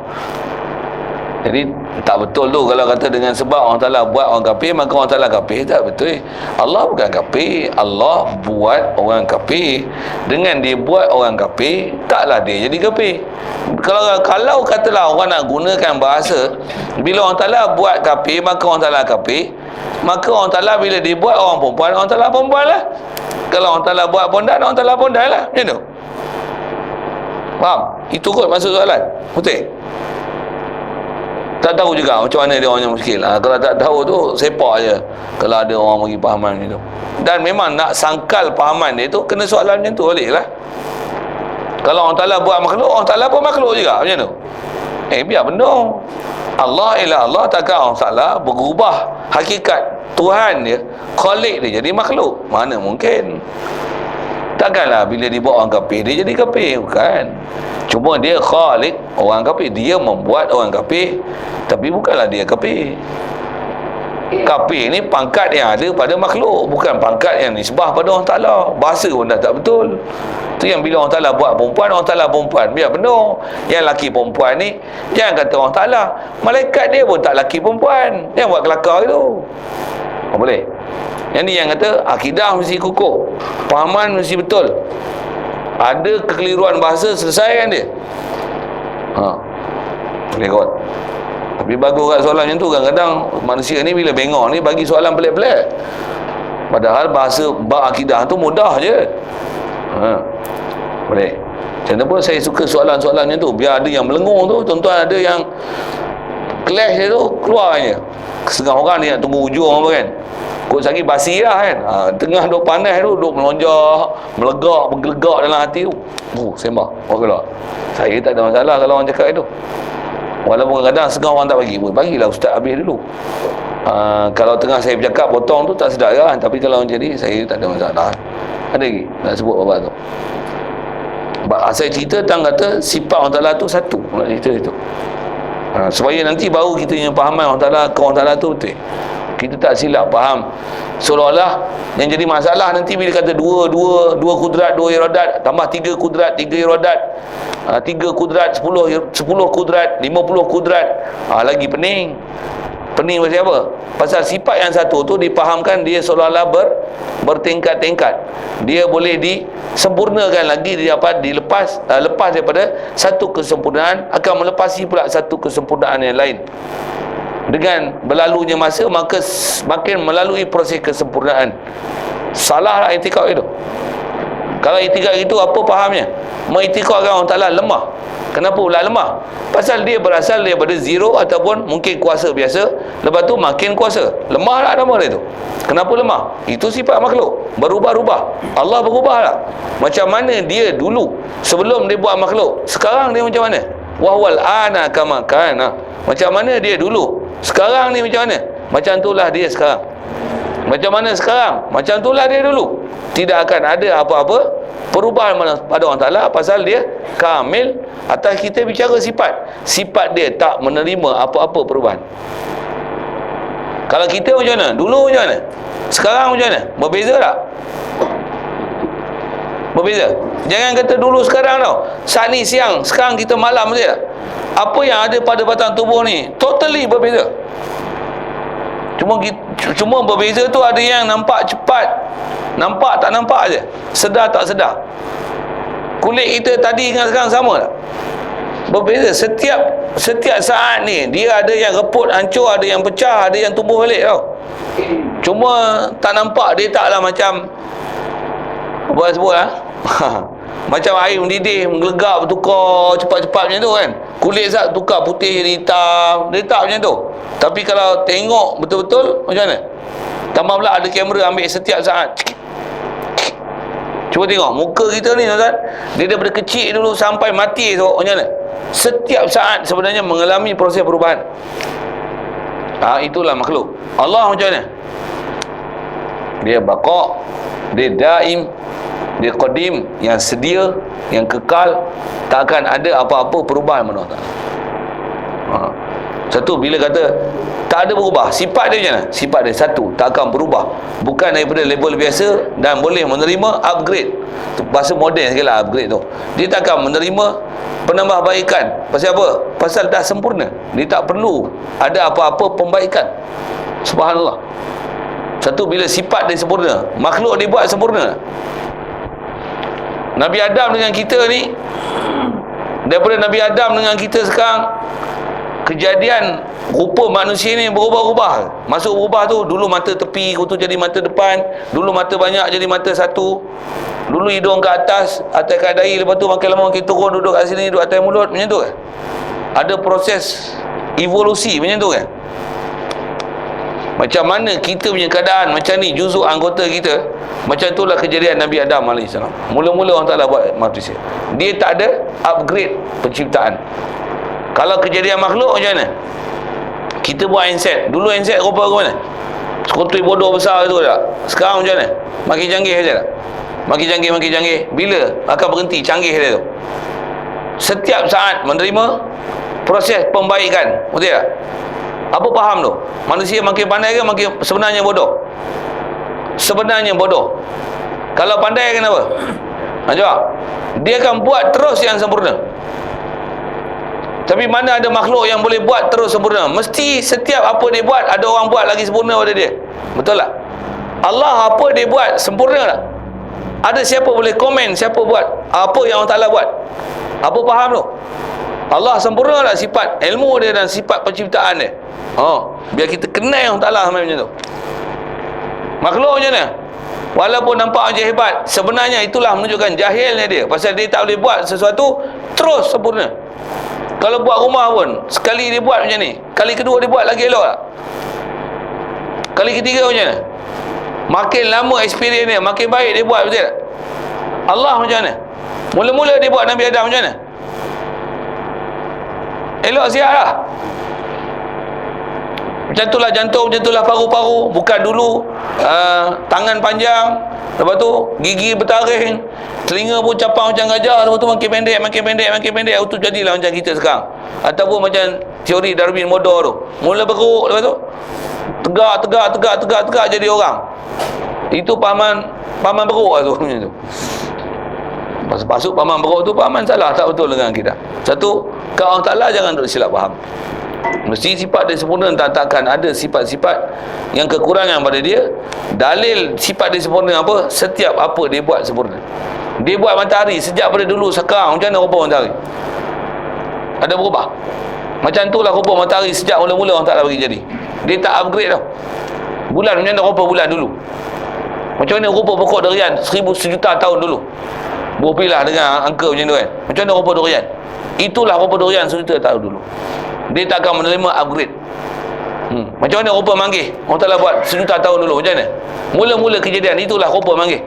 A: Jadi tak betul tu kalau kata dengan sebab orang Ta'ala buat orang kafir maka orang Ta'ala kafir. Tak betul. Allah bukan kafir, Allah buat orang kafir. Dengan dia buat orang kafir, taklah dia jadi kafir. Kalau katalah orang nak gunakan bahasa, bila orang Ta'ala buat kafir maka orang Ta'ala kafir, maka orang Ta'ala bila dia buat orang perempuan, orang Ta'ala perempuan lah. Kalau orang Ta'ala buat pondan, orang Ta'ala pondan lah. Macam tu. Faham? Itu kot maksud soalan. Betul? Tak tahu juga macam mana dia orang yang muskil. Kalau tak tahu tu sepak je kalau ada orang bagi pahaman macam tu. Dan memang nak sangkal pahaman dia tu kena soalan macam tu boleh lah. Kalau orang Ta'ala buat makhluk, orang Ta'ala pun makhluk juga macam tu. Biar benda Allah ialah Allah, takkan orang Ta'ala berubah hakikat Tuhan dia, Khalik dia jadi makhluk. Mana mungkin. Takkanlah bila dibuat orang kafir dia jadi kafir, bukan. Cuma dia Khalik orang kafir, dia membuat orang kafir, tapi bukanlah dia kafir. Kafir ni pangkat yang ada pada makhluk, bukan pangkat yang nisbah pada orang Ta'ala. Bahasa pun dah tak betul. Tu yang bila orang Ta'ala buat perempuan, orang Ta'ala perempuan, biar benar. Yang laki perempuan ni jangan kata orang Ta'ala, malaikat dia pun tak laki perempuan, dia buat kelakar itu. Boleh. Yang ni yang kata akidah mesti kukuh, pahaman mesti betul. Ada kekeliruan bahasa, selesaikan dia. Boleh kot. Tapi bagus kat soalan macam tu. Kadang-kadang manusia ni bila bengong ni bagi soalan pelik-pelik, padahal bahasa bab akidah tu mudah je. Boleh. Macam tu pun saya suka soalan-soalan macam tu, biar ada yang melengung tu, tuan-tuan ada yang clash dia tu keluar je. Setengah orang ni nak tunggu ujung apa kan, kot lagi basi lah kan. Tengah duk panas tu, duk melonjak, melegak, bergelegak dalam hati tu, sembah keluar. Saya tak ada masalah kalau orang cakap itu, walaupun kadang-kadang setengah orang tak bagi pun, bagilah ustaz habis dulu. Kalau tengah saya bercakap potong tu tak sedap kan. Tapi kalau macam ni saya tak ada masalah. Ada lagi nak sebut apa tu? Saya cerita tentang kata sifat Allah Ta'ala tu satu. Nak cerita itu supaya nanti baru kita yang fahaman Allah Ta'ala ke orang Ta'ala tu betul. Kita tak silap faham seolah-olah yang jadi masalah nanti bila kata dua kudrat, dua iradat, tambah tiga kudrat, tiga iradat, tiga kudrat, 10 kudrat, 50 kudrat, lagi pening pasal apa? Pasal sifat yang satu tu dipahamkan dia seolah-olah bertingkat-tingkat. Dia boleh disempurnakan lagi, lepas daripada satu kesempurnaan akan melepasi pula satu kesempurnaan yang lain. Dengan berlalunya masa maka makin melalui proses kesempurnaan. Salahlah i'tikad itu. Kalau i'tikad itu apa fahamnya? Mengiktikadkan orang Ta'ala lemah. Kenapa pula lemah? Pasal dia berasal daripada zero ataupun mungkin kuasa biasa, lepas tu makin kuasa. Lemah lah nama dia tu. Kenapa lemah? Itu sifat makhluk, berubah-ubah. Allah berubah lah. Macam mana dia dulu sebelum dia buat makhluk, sekarang dia macam mana? Wahwal ana kama kana. Macam mana dia dulu, sekarang ni macam mana? Macam itulah dia sekarang. Macam mana sekarang? Macam itulah dia dulu. Tidak akan ada apa-apa perubahan pada orang Ta'ala, pasal dia kamil. Atas kita bicara sifat dia tak menerima apa-apa perubahan. Kalau kita macam mana? Dulu macam mana? Sekarang macam mana? Berbeza tak? Berbeza. Jangan kata dulu sekarang tau. Saat ni siang, sekarang kita malam, betul tak? Apa yang ada pada batang tubuh ni totally berbeza. Cuma berbeza tu ada yang nampak cepat, nampak tak nampak aje, sedar tak sedar. Kulit kita tadi dengan sekarang sama tak? Berbeza. Setiap saat ni dia ada yang reput, hancur, ada yang pecah, ada yang tumbuh balik tau. Cuma tak nampak, dia taklah macam buat sebut lah. Macam air mendidih, menggelegap, bertukar cepat-cepat macam tu kan. Kulit sat tukar putih jadi hitam, dia tak macam tu. Tapi kalau tengok betul-betul, macam mana? Tambah pula ada kamera ambil setiap saat. Cuba tengok muka kita ni tuan-tuan, dia daripada kecil dulu sampai mati tu, macam mana? Setiap saat sebenarnya mengalami proses perubahan. Itulah makhluk. Allah macam mana? Dia baqa', dia daim, dia qadim, yang sedia, yang kekal, tak akan ada apa-apa perubahan mana tak. Satu, bila kata tak ada berubah, sifat dia macam mana? Sifat dia satu, tak akan berubah, bukan daripada level biasa, dan boleh menerima upgrade. Bahasa moden sekali lah upgrade tu. Dia tak akan menerima penambahbaikan. Pasal apa? Pasal dah sempurna. Dia tak perlu ada apa-apa pembaikan. Subhanallah. Satu, bila sifat dia sempurna, makhluk dia buat sempurna. Nabi Adam dengan kita ni, daripada Nabi Adam dengan kita sekarang, kejadian rupa manusia ni berubah-ubah. Masuk berubah tu, dulu mata tepi, tu jadi mata depan, dulu mata banyak jadi mata satu, dulu hidung ke atas kat dahi, lepas tu makin lama makin turun, duduk kat sini, duduk atas mulut, macam tu kan. Ada proses evolusi macam tu kan. Macam mana kita punya keadaan macam ni, juzuk anggota kita, macam itulah kejadian Nabi Adam AS. Mula-mula Allah Ta'ala buat manusia, dia tak ada upgrade penciptaan. Kalau kejadian makhluk macam mana? Kita buat handset, dulu handset rupa ke mana? Sekutui bodoh besar tu tak? Sekarang macam mana? Makin canggih saja tak? Makin canggih. Bila akan berhenti canggih dia tu? Setiap saat menerima proses pembaikan, betul tak? Apa faham tu? Manusia makin pandai ke makin sebenarnya bodoh? Sebenarnya bodoh. Kalau pandai kenapa? Jawab. Dia akan buat terus yang sempurna. Tapi mana ada makhluk yang boleh buat terus sempurna? Mesti setiap apa dia buat, ada orang buat lagi sempurna pada dia. Betul tak? Allah apa dia buat sempurna tak? Ada siapa boleh komen siapa buat apa yang Allah Ta'ala buat? Apa faham tu? Allah sempurna tak sifat ilmu dia dan sifat penciptaan dia? Biar kita kenal Allah Ta'ala macam tu. Makhluk macam mana? Walaupun nampak macam hebat, sebenarnya itulah menunjukkan jahilnya dia. Pasal dia tak boleh buat sesuatu terus sempurna. Kalau buat rumah pun, sekali dia buat macam ni, kali kedua dia buat lagi elok tak? Kali ketiga macam mana? Makin lama experience dia, makin baik dia buat, betul tak? Allah macam mana? Mula-mula dia buat Nabi Adam macam mana? Elok sihat lah. Macam itulah jantung, macam itulah paru-paru. Bukan dulu tangan panjang, lepas tu gigi bertaring, telinga pun capang macam gajah, lepas tu makin pendek. Itu jadilah macam kita sekarang. Ataupun macam teori Darwin Modor tu, mula beruk, lepas tu tegak jadi orang. Itu paman beruk lah tu, macam tu. Masuk paman beruk tu, paman salah, tak betul dengan kita. Satu, kau Allah Ta'ala jangan duduk silap faham. Mesti sifat dia sempurna, takkan ada sifat-sifat yang kekurangan pada dia. Dalil sifat dia sempurna apa? Setiap apa dia buat sempurna. Dia buat matahari sejak pada dulu sekarang, macam mana rupa matahari? Ada berubah? Macam itulah rupa matahari sejak mula-mula orang tak bagi jadi. Dia tak upgrade tau. Bulan macam mana rupa bulan dulu? Macam mana rupa pokok durian 1000 sejuta tahun dulu? Berpilah dengan angka macam tu kan. Macam mana rupa durian? Itulah rupa durian sejuta tahun dulu. Dia tak akan menerima upgrade. Macam mana rupa manggih? Orang Ta'ala buat sejuta tahun dulu, macam mana? Mula-mula kejadian, itulah rupa manggih.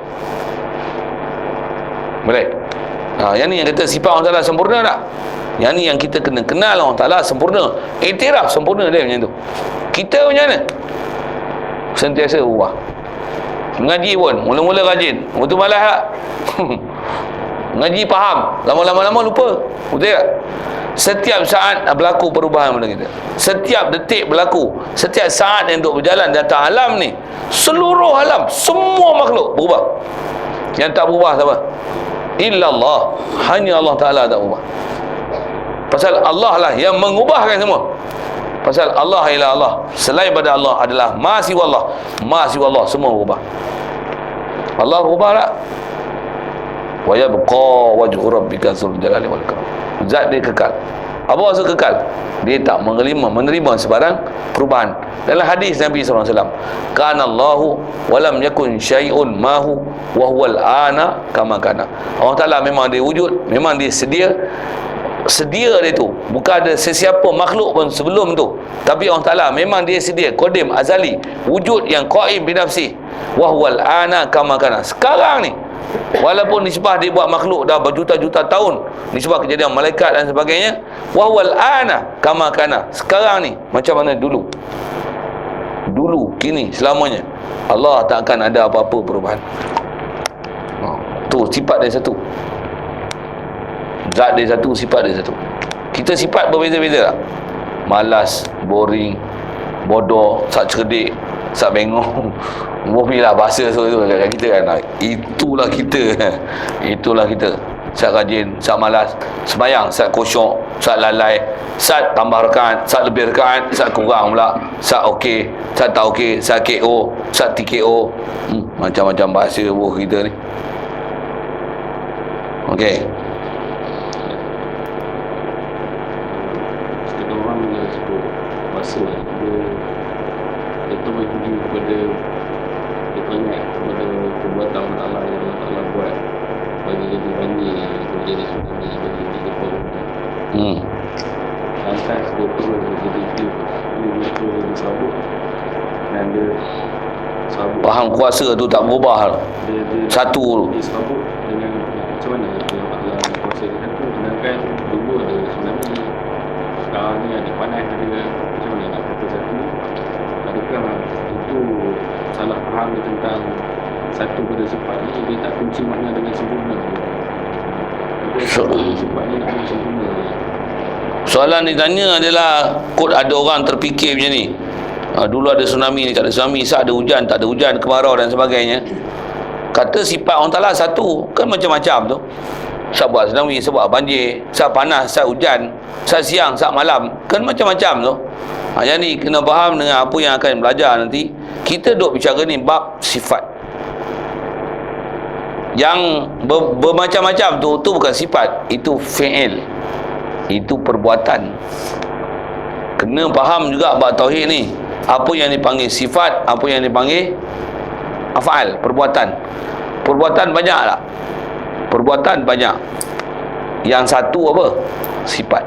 A: Boleh? Yang ni yang kata sifat Allah Ta'ala sempurna tak? Yang ni yang kita kena kenal Allah Ta'ala sempurna. Iktiraf sempurna dia macam tu. Kita macam mana? Sentiasa ubah. Mengaji pun, mula-mula rajin, betul malas tak? Mengaji faham, lama-lama lupa. Betul tak? Setiap saat berlaku perubahan pada kita. Setiap detik berlaku. Setiap saat yang duk berjalan di atas alam ni, seluruh alam, semua makhluk berubah. Yang tak berubah siapa? illallah. Hanya Allah Ta'ala tak ubah. Pasal Allah lah yang mengubahkan semua. Pasal Allah ialah Allah. Selain pada Allah adalah ma siwa Allah. Ma siwa Allah semua berubah. Allah berubah tak? Wa yabqa wajhu rabbika dzul jalali wal ikram. Zat dia kekal. Apa maksud kekal? Dia tak menerima sebarang perubahan. Dalam hadis Nabi SAW, kana Allahu wa lam yakun syai'un mahu wa huwal ana kama kana. Allah Ta'ala memang dia wujud, memang dia sedia dia tu. Bukan ada sesiapa makhluk pun sebelum tu, tapi Allah Ta'ala memang dia sedia, qadim, azali, wujud yang qaim binafsi, wa huwal ana kama kana. Sekarang ni, walaupun nisbah dia buat makhluk dah berjuta-juta tahun, nisbah kejadian malaikat dan sebagainya, wahwal ana kama kana. Sekarang ni macam mana dulu, kini, selamanya. Allah tak akan ada apa-apa perubahan. Tu sifat dia satu, zat dia satu, sifat dia satu. Kita sifat berbeza-beza tak? Malas, boring, bodoh, sak cerdik, sak bengong. Lah bahasa tu kat kita kan. Itulah kita. Itulah kita. Sak rajin, sak malas, sembahyang sak khusyuk, sak lalai, sak tambah rakaat, sak lebih rakaat, sak kurang pula, sak okey, sak tak okey, sak KO, sak TKO. Macam-macam bahasa kita ni. Okey.
B: Setengah orang dia sebut bahasa dia tu pergi kepada, dia teringat kepada perbuatan Allah yang Allah Ta'ala buat bagi jadi banjir, bagi jadi tsunami, bagi jadi corona. Lantas dia terus jadi dia jadi sabuk, dan dia sabuk.
A: Faham kuasa tu tak berubah.
B: Dia
A: satu.
B: Dia sabuk dengan macam mana Allah Ta'ala kuasa dia satu. Sedangkan dulu ada tsunami, sekarang ni ada panas, ada macam mana nak kata satu. Adakah itu salah faham dia tentang satu pada sifat ni, dia tak kunci makna dengan sempurna. Sifat ni nak sempurna.
A: Soalan ditanya adalah, kot ada orang terfikir macam ni. Dulu ada tsunami ni, tak ada tsunami, ada hujan, tak ada hujan, kemarau dan sebagainya. Kata sifat Allah Ta'ala satu, kan macam-macam tu. Sak buat tsunami, sak buat banjir, sak panas, sak hujan, sak siang, sak malam, kan macam-macam tu. Jadi kena faham dengan apa yang akan belajar nanti. Kita duk bicara ni bab sifat. Yang bermacam-macam tu bukan sifat, itu fi'il, itu perbuatan. Kena faham juga bab tauhid ni, apa yang dipanggil sifat, apa yang dipanggil af'al, perbuatan. Perbuatan banyak tak? Perbuatan banyak. Yang satu apa? Sifat.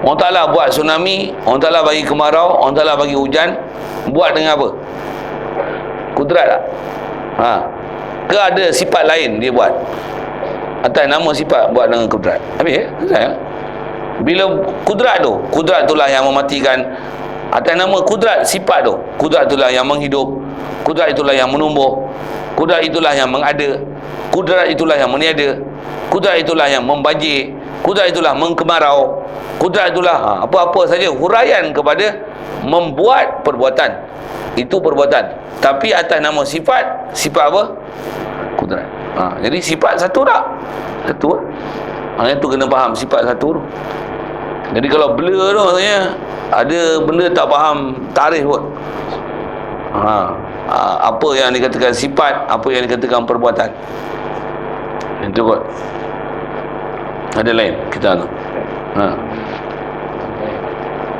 A: Allah Ta'ala buat tsunami, Allah Ta'ala bagi kemarau, Allah Ta'ala bagi hujan, buat dengan apa? Kudrat tak? Ke ada sifat lain dia buat atas nama sifat, buat dengan kudrat? Habis ya? Bila kudrat itulah yang mematikan. Atas nama kudrat sifat tu, kudrat itulah yang menghidup, kudrat itulah yang menumbuh, kudrat itulah yang mengada, kudrat itulah yang meniada, kudrat itulah yang membanjir, kudrat itulah mengkemarau, kudrat itulah apa-apa saja huraian kepada membuat perbuatan. Itu perbuatan, tapi atas nama sifat apa? Kudrat. Jadi sifat satu tak? Satu. Itu kena faham sifat satu tu. Jadi kalau blur tu maksudnya ada benda tak faham tarikh pun. Apa yang dikatakan sifat, apa yang dikatakan perbuatan. Itu kot. Ada lain kita tu.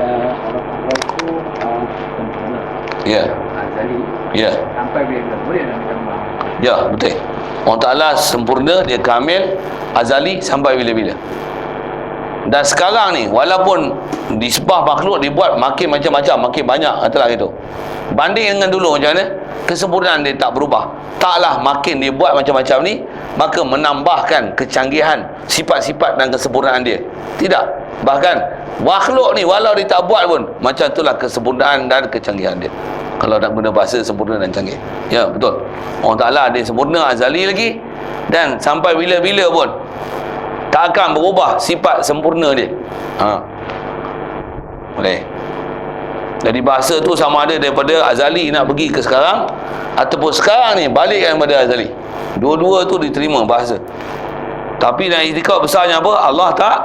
C: Orang-orang tu sempurna.
A: Ya.
C: Jadi
A: Ya.
C: sampai bila boleh nak minta maaf.
A: Ya, betul. Allah Ta'ala sempurna, dia kamil, azali sampai bila-bila. Dan sekarang ni, walaupun disebah makhluk dibuat makin macam-macam, makin banyak, katalah gitu, banding dengan dulu macam mana, kesempurnaan dia tak berubah. Taklah makin dia buat macam-macam ni, maka menambahkan kecanggihan sifat-sifat dan kesempurnaan dia. Tidak. Bahkan makhluk ni walau dia tak buat pun, macam itulah kesempurnaan dan kecanggihan dia. Kalau nak guna bahasa sempurna dan canggih. Ya, betul. Allah Ta'ala dia sempurna, azali lagi, dan sampai bila-bila pun tak akan berubah sifat sempurna dia. Boleh. Jadi bahasa tu sama ada daripada azali nak pergi ke sekarang, ataupun sekarang ni balikkan pada azali. Dua-dua tu diterima bahasa. Tapi dalam itikad besarnya apa? Allah tak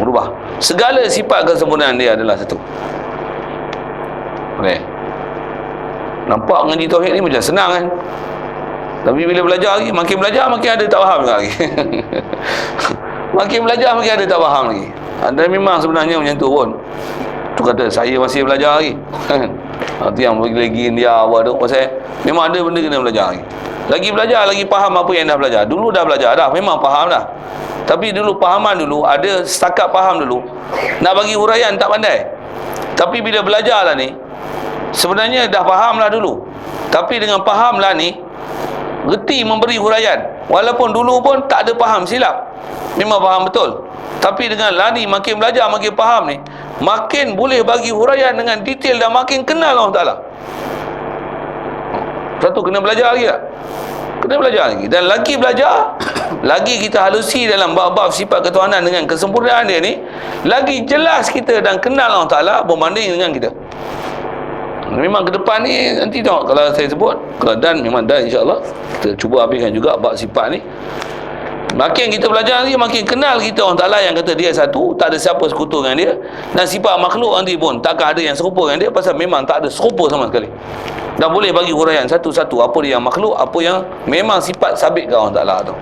A: berubah. Segala sifat kesempurnaan dia adalah satu. Boleh? Nampak ngaji tauhid ni macam senang kan? Tapi bila belajar lagi, makin belajar makin ada tak faham lagi. Makin belajar makin ada tak faham lagi. Dan memang sebenarnya macam tu pun. Tu kata saya masih belajar lagi. Itu yang lagi India apa tu pasal memang ada benda kena belajar lagi. Lagi belajar lagi faham apa yang dah belajar. Dulu dah belajar dah, memang faham dah. Tapi dulu pahaman dulu ada setakat faham dulu. Nak bagi huraian tak pandai. Tapi bila belajar lah ni, sebenarnya dah faham lah dulu. Tapi dengan faham lah ni, reti memberi huraian. Walaupun dulu pun tak ada faham, silap. Memang faham betul. Tapi dengan lani makin belajar makin faham ni, makin boleh bagi huraian dengan detail dan makin kenal Allah Ta'ala. Satu kena belajar lagi tak? Kena belajar lagi. Dan lagi belajar, lagi kita halusi dalam bab-bab sifat ketuhanan dengan kesempurnaan dia ni, lagi jelas kita dan kenal Allah Ta'ala berbanding dengan kita. Memang ke depan ni nanti tengok kalau saya sebut, dan memang dah insya-Allah kita cuba habiskan juga bab sifat ni. Makin kita belajar lagi, makin kenal kita Allah Ta'ala yang kata dia satu, tak ada siapa sekutu dengan dia. Dan sifat makhluk nanti pun takkan ada yang serupa dengan dia, pasal memang tak ada serupa sama sekali. Dan boleh bagi huraian satu-satu apa dia yang makhluk, apa yang memang sifat sabit ke Allah Ta'ala tu.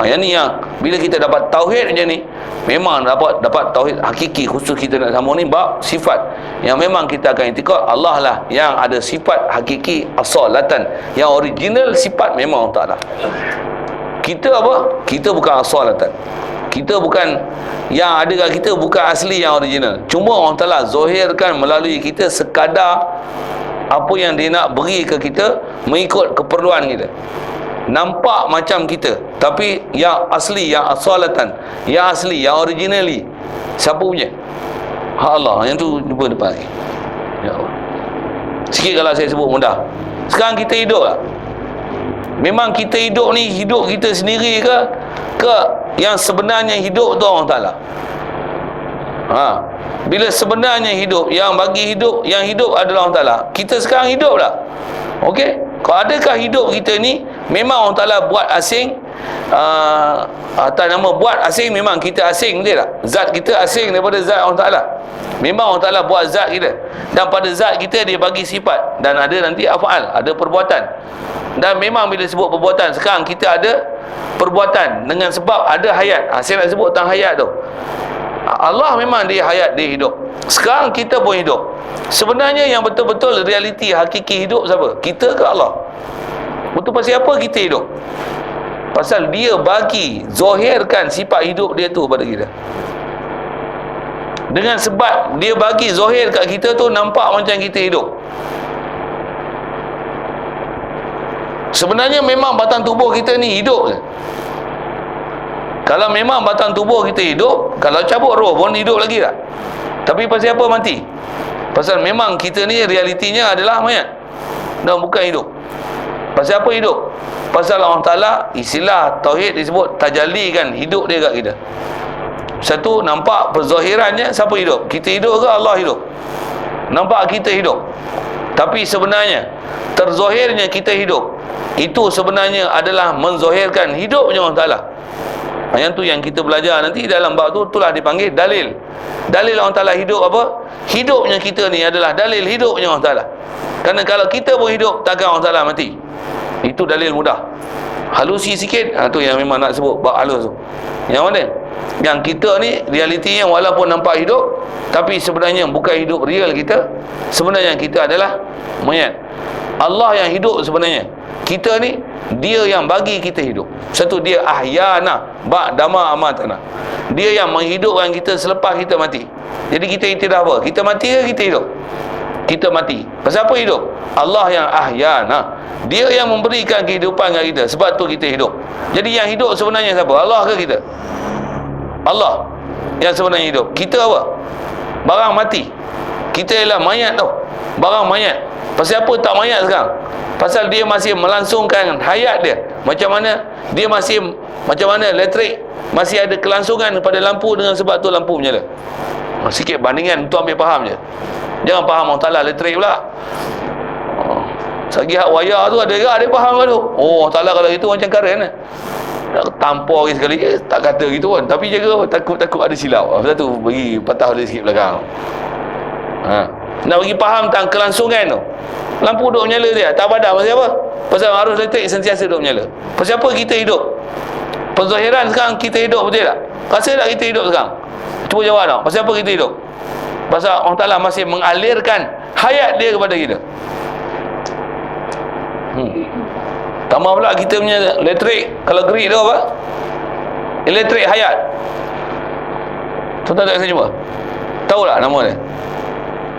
A: Yang ni yang bila kita dapat tauhid macam ni, memang dapat tauhid hakiki. Khusus kita nak sambung ni bab sifat yang memang kita akan iktikad Allah lah yang ada sifat hakiki asalatan, yang original sifat memang Allah Ta'ala. Kita apa? Kita bukan asalatan. Kita bukan yang ada kat kita, bukan asli yang original. Cuma Allah Ta'ala zahirkan melalui kita sekadar apa yang dia nak beri ke kita mengikut keperluan kita. Nampak macam kita, tapi yang asli, yang asalatan, yang asli, yang originally, siapa punya? Allah. Yang tu jumpa depan lagi. Ya Allah. Sikit kalau saya sebut mudah. Sekarang kita hidup lah. Memang kita hidup ni, hidup kita sendiri ke yang sebenarnya hidup tu Allah Ta'ala? Bila sebenarnya hidup, yang bagi hidup, yang hidup adalah Allah Ta'ala. Kita sekarang hidup tak? Okey? Kalau adakah hidup kita ni memang Allah Ta'ala buat asing, atas nama buat asing, memang kita asing, betul tak? Zat kita asing daripada zat Allah Ta'ala. Memang Allah Ta'ala buat zat kita, dan pada zat kita dia bagi sifat, dan ada nanti af'al, ada perbuatan. Dan memang bila sebut perbuatan, sekarang kita ada perbuatan dengan sebab ada hayat. Saya nak sebut tentang hayat tu. Allah memang dia hayat, dia hidup. Sekarang kita pun hidup. Sebenarnya yang betul-betul realiti hakiki hidup siapa? Kita ke Allah? Betul pasal apa kita hidup? Pasal dia bagi, zahirkan sifat hidup dia tu pada kita. Dengan sebab dia bagi zahir kat kita tu, nampak macam kita hidup. Sebenarnya memang batang tubuh kita ni hidup je. Kalau memang batang tubuh kita hidup, kalau cabut roh pun hidup lagi tak? Tapi pasal apa mati? Pasal memang kita ni realitinya adalah mayat dan bukan hidup. Pasal apa hidup? Pasal Allah Ta'ala, istilah tauhid disebut tajalli kan, hidup dia kat kita. Satu, nampak perzahirannya siapa hidup? Kita hidup ke Allah hidup? Nampak kita hidup, tapi sebenarnya terzahirnya kita hidup, itu sebenarnya adalah menzahirkan hidupnya Allah Ta'ala. Yang tu yang kita belajar nanti dalam bab tu, itulah dipanggil dalil. Dalil Allah Ta'ala hidup apa? Hidupnya kita ni adalah dalil hidupnya Allah Ta'ala. Kerana kalau kita pun hidup, takkan Allah Ta'ala mati. Itu dalil mudah. Halusi sikit, tu yang memang nak sebut bab halus tu. Yang mana? Yang kita ni realitinya walaupun nampak hidup, tapi sebenarnya bukan hidup real kita. Sebenarnya kita adalah mayat. Allah yang hidup sebenarnya. Kita ni, dia yang bagi kita hidup. Satu, dia ahyana ba'dama amatana. Dia yang menghidupkan kita selepas kita mati. Jadi kita iktiraf apa? Kita mati ke kita hidup? Kita mati. Pasal apa hidup? Allah yang ahyana. Dia yang memberikan kehidupan kepada kita. Sebab tu kita hidup. Jadi yang hidup sebenarnya siapa? Allah ke kita? Allah yang sebenarnya hidup. Kita apa? Barang mati. Kita ialah mayat tau. Barang mayat. Pasal apa tak mayat sekarang? Pasal dia masih melangsungkan hayat dia. Macam mana dia masih, macam mana elektrik masih ada kelangsungan pada lampu, dengan sebab tu lampu menyala. Sikit bandingan tu, ambil faham je. Jangan faham Allah Ta'ala elektrik pula. Sagi hak wayar tu ada faham ke tu? Oh Allah Ta'ala kalau itu macam karen lah. tampar lagi sekali, tak kata gitu pun, tapi jaga takut ada silap. Pasal tu bagi patah dia sikit belakang. Nak bagi faham tentang kelangsungan tu. Lampu duk menyala dia, tak padam pasal apa? Pasal arus elektrik sentiasa duk menyala. Pasal apa kita hidup? Penzahiran sekarang kita hidup, betul tak? Rasa tak kita hidup sekarang? Cuba jawab tau. Pasal apa kita hidup? Pasal Allah Ta'ala masih mengalirkan hayat dia kepada kita. Tambah pula kita punya elektrik, kalau gerik tu apa? Elektrik hayat. Tuan-tuan tak saya cuba? Tahu tak nama dia?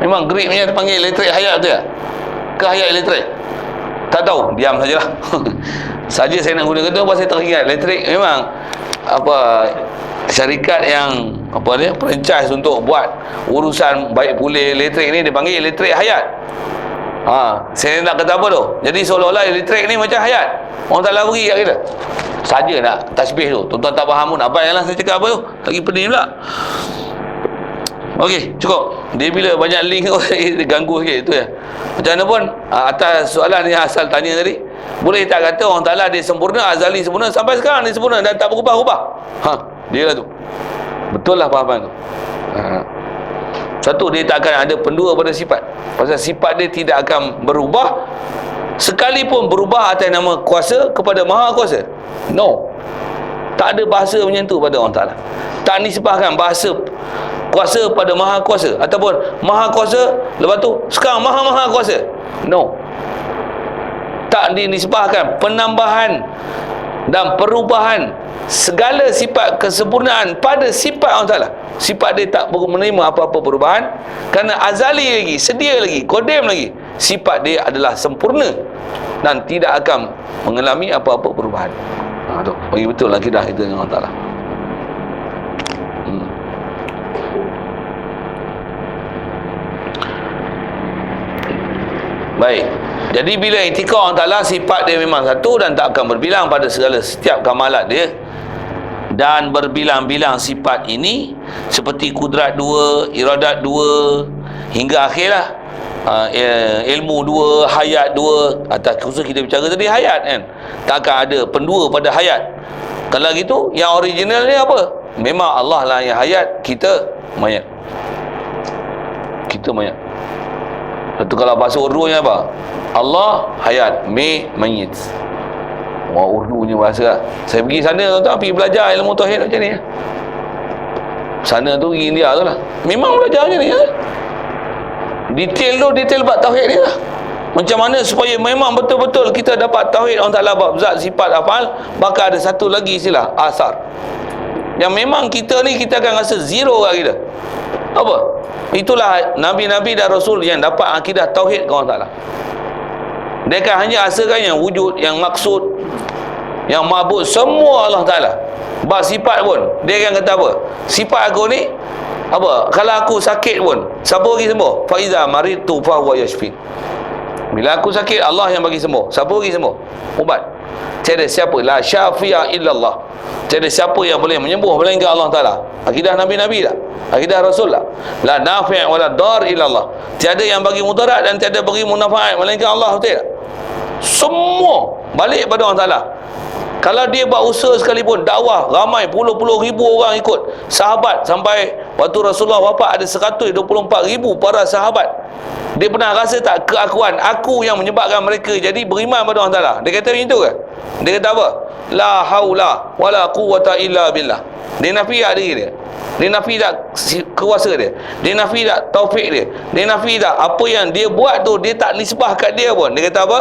A: Memang gerik punya dipanggil elektrik hayat tu ya? Ke hayat elektrik? Tak tahu, diam sajalah. Saja saya nak guna kata pasal teringat elektrik memang apa, syarikat yang apa dia franchise untuk buat urusan baik pulih elektrik ni dipanggil elektrik hayat. Saya nak kata apa tu? Jadi seolah-olah elektrik ni macam hayat. Orang tak beri kat kita. Saja nak tasbih tu. Tuan-tuan tak faham pun apa yang saya cakap apa tu? Lagi pening pula. Okey, cukup. Dia bila banyak link dia ganggu sikit tu ya. Macam mana pun atas soalan yang asal tanya tadi, boleh tak kata orang Ta'ala dia sempurna, azali sempurna, sampai sekarang dia sempurna dan tak berubah-ubah? Dia lah tu. Betul lah pahaman tu. Satu, dia tak akan ada pendua pada sifat. Pasal sifat dia tidak akan berubah, sekalipun berubah atas nama kuasa kepada maha kuasa. No. Tak ada bahasa menyentuh pada Allah Ta'ala. Tak nisbahkan bahasa kuasa pada maha kuasa, ataupun maha kuasa lepas tu sekarang maha kuasa. No. Tak dinisbahkan penambahan dan perubahan segala sifat kesempurnaan pada sifat Allah Ta'ala. Sifat dia tak menerima apa-apa perubahan, kerana azali lagi, sedia lagi, kodim lagi. Sifat dia adalah sempurna dan tidak akan mengalami apa-apa perubahan. Tu bagi betul lah akidah kita dengan Allah Ta'ala. Baik. Jadi bila i'tikad Allah Ta'ala, sifat dia memang satu dan tak akan berbilang pada segala setiap kamalat dia. Dan berbilang-bilang sifat ini seperti kudrat dua, iradat dua, hingga akhirlah. Ilmu dua, hayat dua. Atas khusus kita bicara tadi hayat kan, tak akan ada pendua pada hayat. Kalau gitu, yang original ni apa? Memang Allah lah yang hayat, kita mayat. Kita mayat. Itu kalau bahasa Urdunya apa? Allah hayat, mayit. Wah, Urdunya bahasa. Saya pergi sana tuan-tuan, pergi belajar ilmu tauhid macam ni. Sana tu pergi India tu lah, memang belajar macam ni ya? Detail tu, detail bab tauhid ni lah. Macam mana supaya memang betul-betul kita dapat tauhid Allah Ta'ala bab zat, sifat, afal. Maka ada satu lagi istilah asar, yang memang kita ni kita akan rasa zero kat kita. Apa? Itulah Nabi-Nabi dan Rasul yang dapat akidah tauhid ke Allah Ta'ala. Dia akan hanya asalkan yang wujud, yang maksud, yang ma'bud, semua Allah Ta'ala. Bab sifat pun dia akan kata apa? Sifat aku ni apa? Kalau aku sakit pun, siapa bagi sembuh? Fa iza maridtu fa huwa yashfi. Bila aku sakit, Allah yang bagi sembuh. Siapa bagi sembuh? Ubat. Tiada siapa, la syafi'a illallah. Tiada siapa yang boleh menyembuh melainkan Allah Ta'ala. Akidah Nabi-Nabi tak? Akidah Rasul tak? La nafi' wa la dar illallah. Tiada yang bagi mudarat dan tiada bagi munafaat melainkan Allah. Betul tak? Semua balik pada Allah Ta'ala. Kalau dia buat usaha sekalipun, dakwah, ramai puluh-puluh ribu orang ikut. Sahabat, sampai waktu Rasulullah wafat ada 124 ribu para sahabat. Dia pernah rasa tak keakuan, aku yang menyebabkan mereka jadi beriman pada Allah Ta'ala? Dia kata macam tu ke? Dia kata apa? La haula wala quwwata illa billah. Dia nafi tak diri dia? Dia nafi tak kuasa dia? Dia nafi tak taufik dia? Dia nafi tak apa yang dia buat tu, dia tak nisbah kat dia pun. Dia kata apa?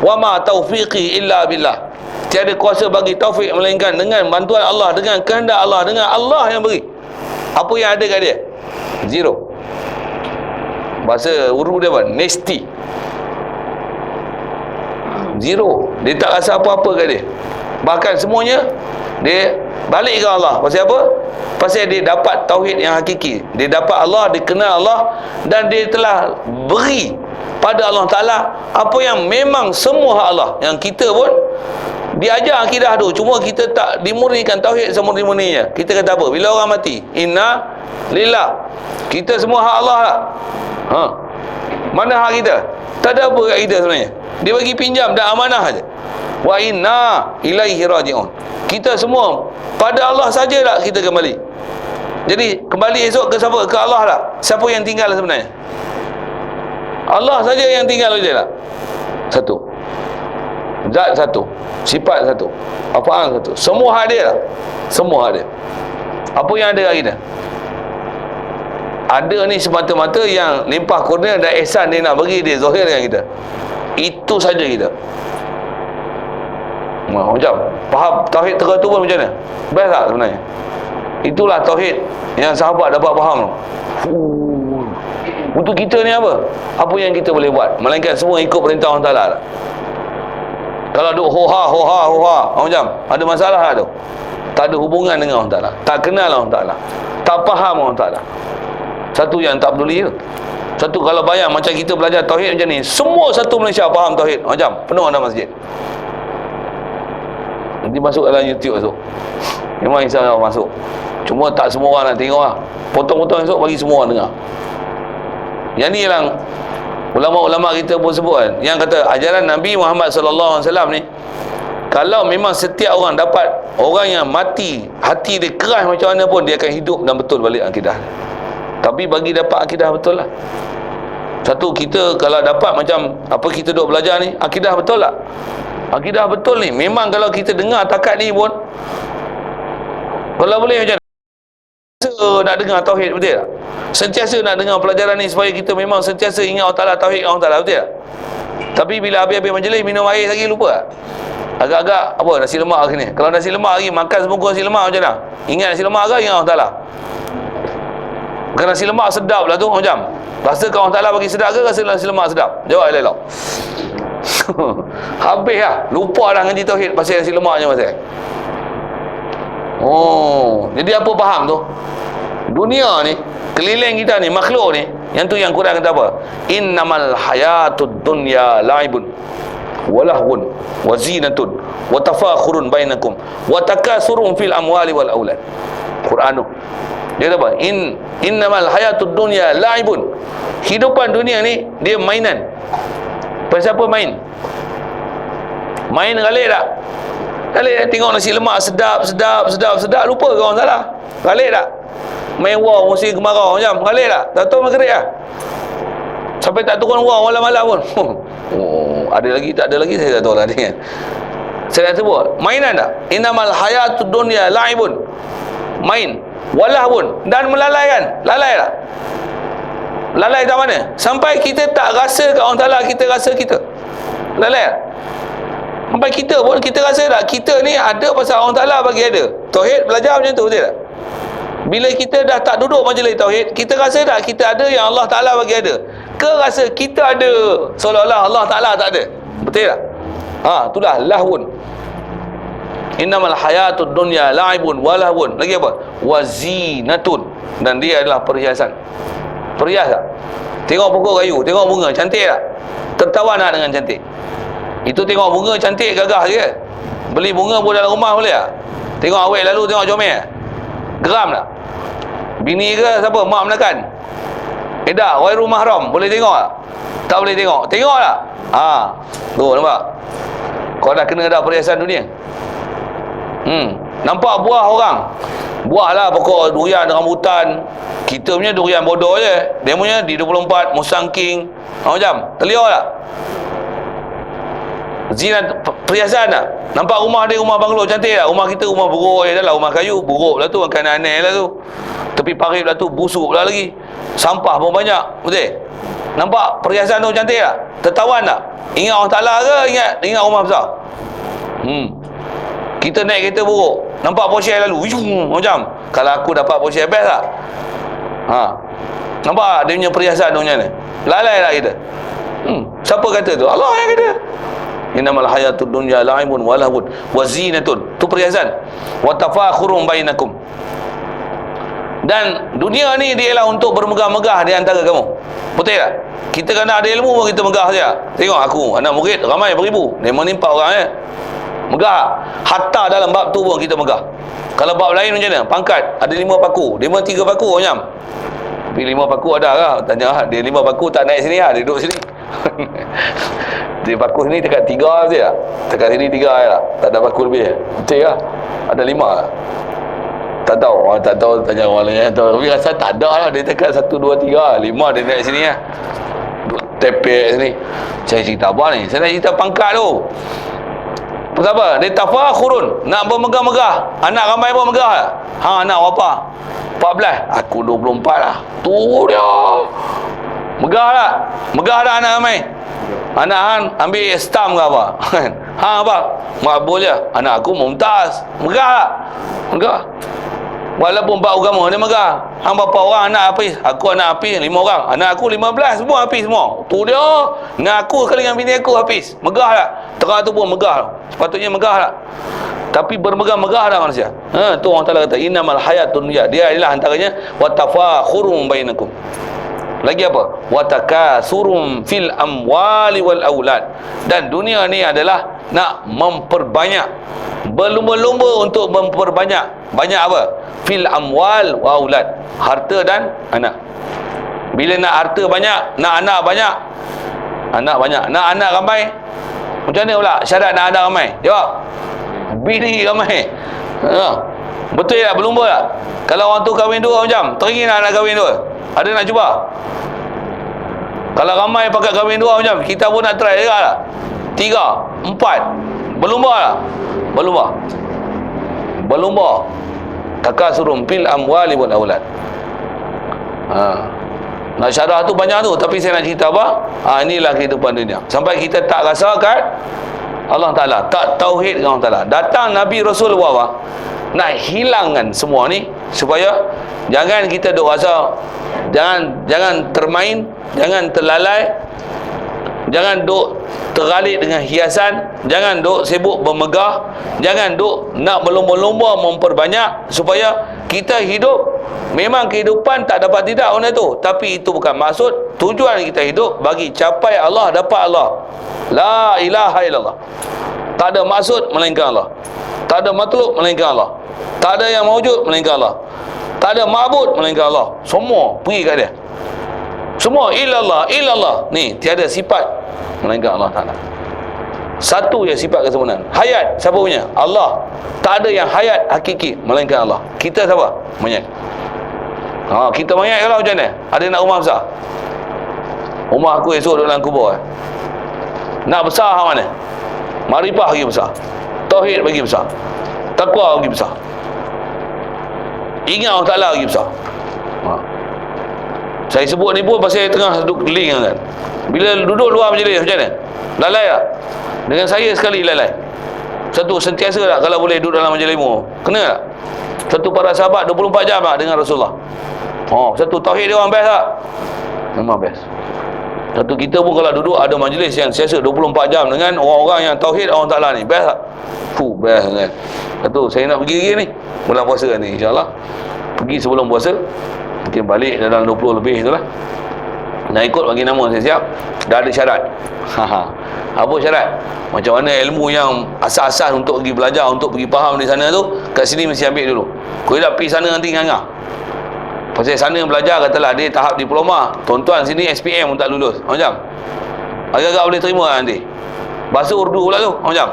A: Wa ma taufiqi illa billah. Tiada kuasa bagi taufik melainkan dengan bantuan Allah, dengan kehendak Allah, dengan Allah yang beri. Apa yang ada kat dia? Zero. Bahasa Urdu dia apa? Nasty. Zero. Dia tak rasa apa-apa kat dia. Bahkan semuanya dia balik ke Allah. Pasal apa? Pasal dia dapat tauhid yang hakiki. Dia dapat Allah, dia kenal Allah, dan dia telah beri pada Allah Ta'ala apa yang memang semua hak Allah. Yang kita pun diajar akidah tu, cuma kita tak dimurnikan tauhid semurni-murninya. Kita kata apa? Bila orang mati, inna lillah. Kita semua hak Allah lah. Mana hak kita? Tak ada apa kat kita sebenarnya. Dia bagi pinjam dan amanah saja. Wa inna ilaihi raji'un. Kita semua pada Allah sajalah kita kembali. Jadi kembali esok ke siapa? Ke Allah lah. Siapa yang tinggal sebenarnya? Allah saja yang tinggal saja lah. Satu. Zat satu. Sifat satu. Apaan satu. Semua hak dia lah. Semua hak dia. Apa yang ada hari ni? Ada ni semata-mata yang limpah kurnia dan ihsan dia nak bagi dia zahir dengan kita. Itu saja kita. Macam faham tauhid tera tu pun macam mana? Best tak sebenarnya? Itulah tauhid yang sahabat dapat faham tu. Untuk kita ni apa? Apa yang kita boleh buat? Melainkan semua ikut perintah Allah Ta'ala lah. Kalau duk hoha macam ada masalah tak tu? Tak ada hubungan dengan Allah Ta'ala, tak kenal Allah Ta'ala, tak faham Allah Ta'ala. Satu yang tak peduli tu. Satu kalau bayang macam kita belajar tauhid macam ni, semua satu Malaysia faham tauhid macam penuh dalam masjid. Nanti masuk dalam YouTube esok. Memang insya-Allah masuk. Cuma tak semua orang nak tengok lah. Potong-potong esok bagi semua orang dengar. Yang ni yang ulama-ulama kita pun sebut kan, yang kata ajaran Nabi Muhammad sallallahu alaihi wasallam ni, kalau memang setiap orang dapat orang yang mati hati dia keras macam mana pun, dia akan hidup dan betul balik akidah. Tapi bagi dapat akidah betul lah. Satu, kita kalau dapat macam apa kita duk belajar ni, akidah betul lah. Akidah betul ni memang kalau kita dengar takat ni pun, kalau boleh macam nak dengar tauhid, betul tak? Sentiasa nak dengar pelajaran ni supaya kita memang sentiasa ingat Allah Ta'ala, tauhid Allah Ta'ala, betul tak? Tapi bila habis-habis majlis minum air lagi lupa tak? Agak-agak apa, nasi lemak hari ni. Kalau nasi lemak hari, makan sebungkus nasi lemak macam mana? Ingat nasi lemak ke ingat Allah Ta'ala? Bukan nasi lemak sedap lah tu macam, rasa Allah Ta'ala bagi sedap ke rasa nasi lemak sedap? Jawab elok. Habis lah, lupa dah ngaji tauhid pasal nasi lemak je pasal. Oh, jadi apa faham tu? Dunia ni, keliling kita ni, makhluk ni, yang tu yang Quran kata apa? Innamal hayatud dunya la'ibun walahun wa zinatun wa tafakhurun bainakum wa takasurun fil amwali wal aulad. Quran tu dia kata apa? Innamal hayatud dunya la'ibun. Hidupan dunia ni dia mainan. Pasal apa main? Main galik tak? Galik tengok nasi lemak sedap, lupa ke orang salah? Galik tak? Main war musim kemarau macam, galik tak? Tak tahu maghrib lah. Sampai tak turun war malam-malam pun. Oh, ada lagi, tak ada lagi, saya tak tahu lah dia. Saya nak sebut, mainan tak? Innamal hayatud dunya la'ibun. Main, walahun, dan melalaikan. Lalai tak? Lalai tak mana? Sampai kita tak rasa kat orang Ta'ala, kita rasa kita lalai tak? Sampai kita pun kita rasa tak kita ni ada pasal orang Ta'ala bagi ada. Tauhid belajar macam tu, betul tak? Bila kita dah tak duduk majlis tauhid, kita rasa tak kita ada yang Allah Ta'ala bagi ada? Ke rasa kita ada seolah-olah Allah Ta'ala tak ada? Betul tak? Itulah lahun. Innamal hayatud dunya la'ibun walahun. Lagi apa? Wazinatun. Dan dia adalah perhiasan. Perhias tak? Tengok pokok kayu, tengok bunga, cantik tak? Tertawan tak dengan cantik? Itu tengok bunga cantik, gagah je. Beli bunga pun dalam rumah boleh tak? Tengok awet lalu, tengok comel, geram tak? Bini ke siapa? Mak menekan. Tak, Wairul Mahram boleh tengok tak? Tak boleh tengok. Tengok tak? Tu nampak? Kau dah kena dah perhiasan dunia. Nampak buah orang, buah lah pokok durian, rambutan. Kita punya durian bodoh je, dia punya di 24 Musang King. Macam terliur tak? Zinat, perhiasan tak? Nampak rumah dia, rumah banglo cantik tak? Rumah kita rumah buruk je dah lah, rumah kayu buruk lah tu, makan aneh lah tu, tepi parit lah tu, busuk lah lagi, sampah pun banyak, betul? Nampak perhiasan tu cantik tak? Tertawan tak? Ingat Allah Ta'ala ke ingat rumah besar? Kita naik kereta buruk, nampak Porsche lalu, macam kalau aku dapat Porsche best tak? Nampak dia punya perhiasan tu macam mana? Lalai tak kita? Siapa kata tu? Allah yang kata. Innamal hayatud dunya la'ibun wa lahun wa zinatun. Tu perhiasan. Wa tafakhurun bainakum. Dan dunia ni dia ialah untuk bermegah-megah di antara kamu. Betul tak? Kita kena ada ilmu pun kita megah saja. Tengok aku, anak murid ramai beribu, dia menimpa orang megah. Hatta dalam bab tu pun kita megah. Kalau bab lain macam mana? Pangkat ada 5 paku, dia 3 paku macam. Tapi 5 paku ada lah. Tanya dia 5 paku tak naik sini lah, dia duduk sini. Di paku ni dekat 3 saja. Dekat sini 3 je lah. Tak ada paku lebih. Betul lah. Ada 5 lah. Tak tahu tanya orang lain. Tapi rasa tak ada lah. Dia dekat 1, 2, 3. 5 dia dekat sini lah. Duk tepek sini. Saya cerita apa ni? Saya nak cerita pangkat tu. Pasal apa? Dia tafakhurun. Nak bermegah-megah. Anak ramai pun megah lah. Hang anak berapa? 14. Aku 24 lah. Tu dia. Megah tak? Megah tak anak ramai? Anak hang ambil stam ke apa? Hang apa? Makbul je. Anak aku mumtaz. Megah tak? Megah. Walaupun 4 agama dia megah. Hang berapa orang anak hafiz? Aku anak hafiz 5 orang. Anak aku 15 semua hafiz semua. Tu dia. Dengan aku sekali dengan bini aku hafiz. Megah tak? Terang tu pun megah. Sepatutnya megah tak? Tapi bermegah-megah dah manusia. Tu orang Taala kata innamal hayatun dunya. Dia adalah antaranya wa tafakhurum bainakum. Lagi apa? Wa takasurum fil amwali wal aulad. Dan dunia ni adalah nak memperbanyak, berlumba-lumba untuk memperbanyak. Banyak apa? Fil amwal wa aulad. Harta dan anak. Bila nak harta banyak, nak anak banyak. Anak banyak, nak anak ramai. Macam mana pula syarat nak anak ramai? Jawab. Bini ramai. Betul tak? Berlumba tak? Kalau orang tu kahwin 2 macam, teringin nak kahwin 2. Ada nak cuba? Kalau ramai pakai kahwin 2 macam, kita pun nak try juga tak? 3, 4. Berlumba tak? Berlumba. Takasurum fil amwali wal aulad. Nak syarah tu banyak tu, tapi saya nak cerita apa? Inilah kehidupan dunia. Sampai kita tak rasakan Allah Ta'ala, tak tauhid dengan Allah Ta'ala. Datang Nabi Rasul buat apa? Nak hilangkan semua ni supaya jangan kita duk rasa, jangan termain, jangan terlalai, jangan duk tergalit dengan hiasan, jangan duk sibuk bermegah, jangan duk nak berlumba-lumba memperbanyak, supaya kita hidup. Memang kehidupan tak dapat tidak benda tu, tapi itu bukan maksud. Tujuan kita hidup bagi capai Allah, dapat Allah. La ilaha illallah. Tak ada maksud melainkan Allah. Tak ada matlub melainkan Allah. Tak ada yang mawujud melainkan Allah. Tak ada ma'bud melainkan Allah. Semua pergi kat dia. Semua illallah. Ni tiada sifat melainkan Allah Ta'ala. Satu je sifat kesempurnaan. Hayat siapa punya? Allah. Tak ada yang hayat hakiki melainkan Allah. Kita siapa? Mayat. Kita mayat kalau macam mana? Ada nak rumah besar? Rumah aku esok dalam kubur. Nak besar hang mana? Makrifah lagi besar. Tauhid bagi besar. Takwa bagi besar. Ingat Allah Ta'ala lagi besar. Saya sebut ni pun pasal tengah duduk link kan. Bila duduk luar majlis macam mana? Lalai tak? Dengan saya sekali lalai. Satu sentiasa tak kalau boleh duduk dalam majlis ilmu? Kena tak? Satu para sahabat 24 jam tak dengan Rasulullah? Satu tauhid dia orang best tak? Memang best. Satu kita pun kalau duduk ada majlis yang siasa 24 jam dengan orang-orang yang tauhid Allah Ta'ala ni, best tak? Best kan. Satu saya nak pergi lagi ni bulan puasa ni, insyaAllah pergi sebelum puasa, mungkin balik dalam 20 lebih tu lah. Nak ikut bagi nama saya siap. Dah ada syarat. Apa syarat? Macam mana ilmu yang asas-asas untuk pergi belajar, untuk pergi faham di sana tu, kat sini mesti ambil dulu. Kau tak pergi sana nanti ngangah. Pasal sana belajar katalah dia tahap diploma, tuan-tuan sini SPM pun tak lulus. Macam agak-agak boleh terima nanti. Bahasa Urdu pula tu. Macam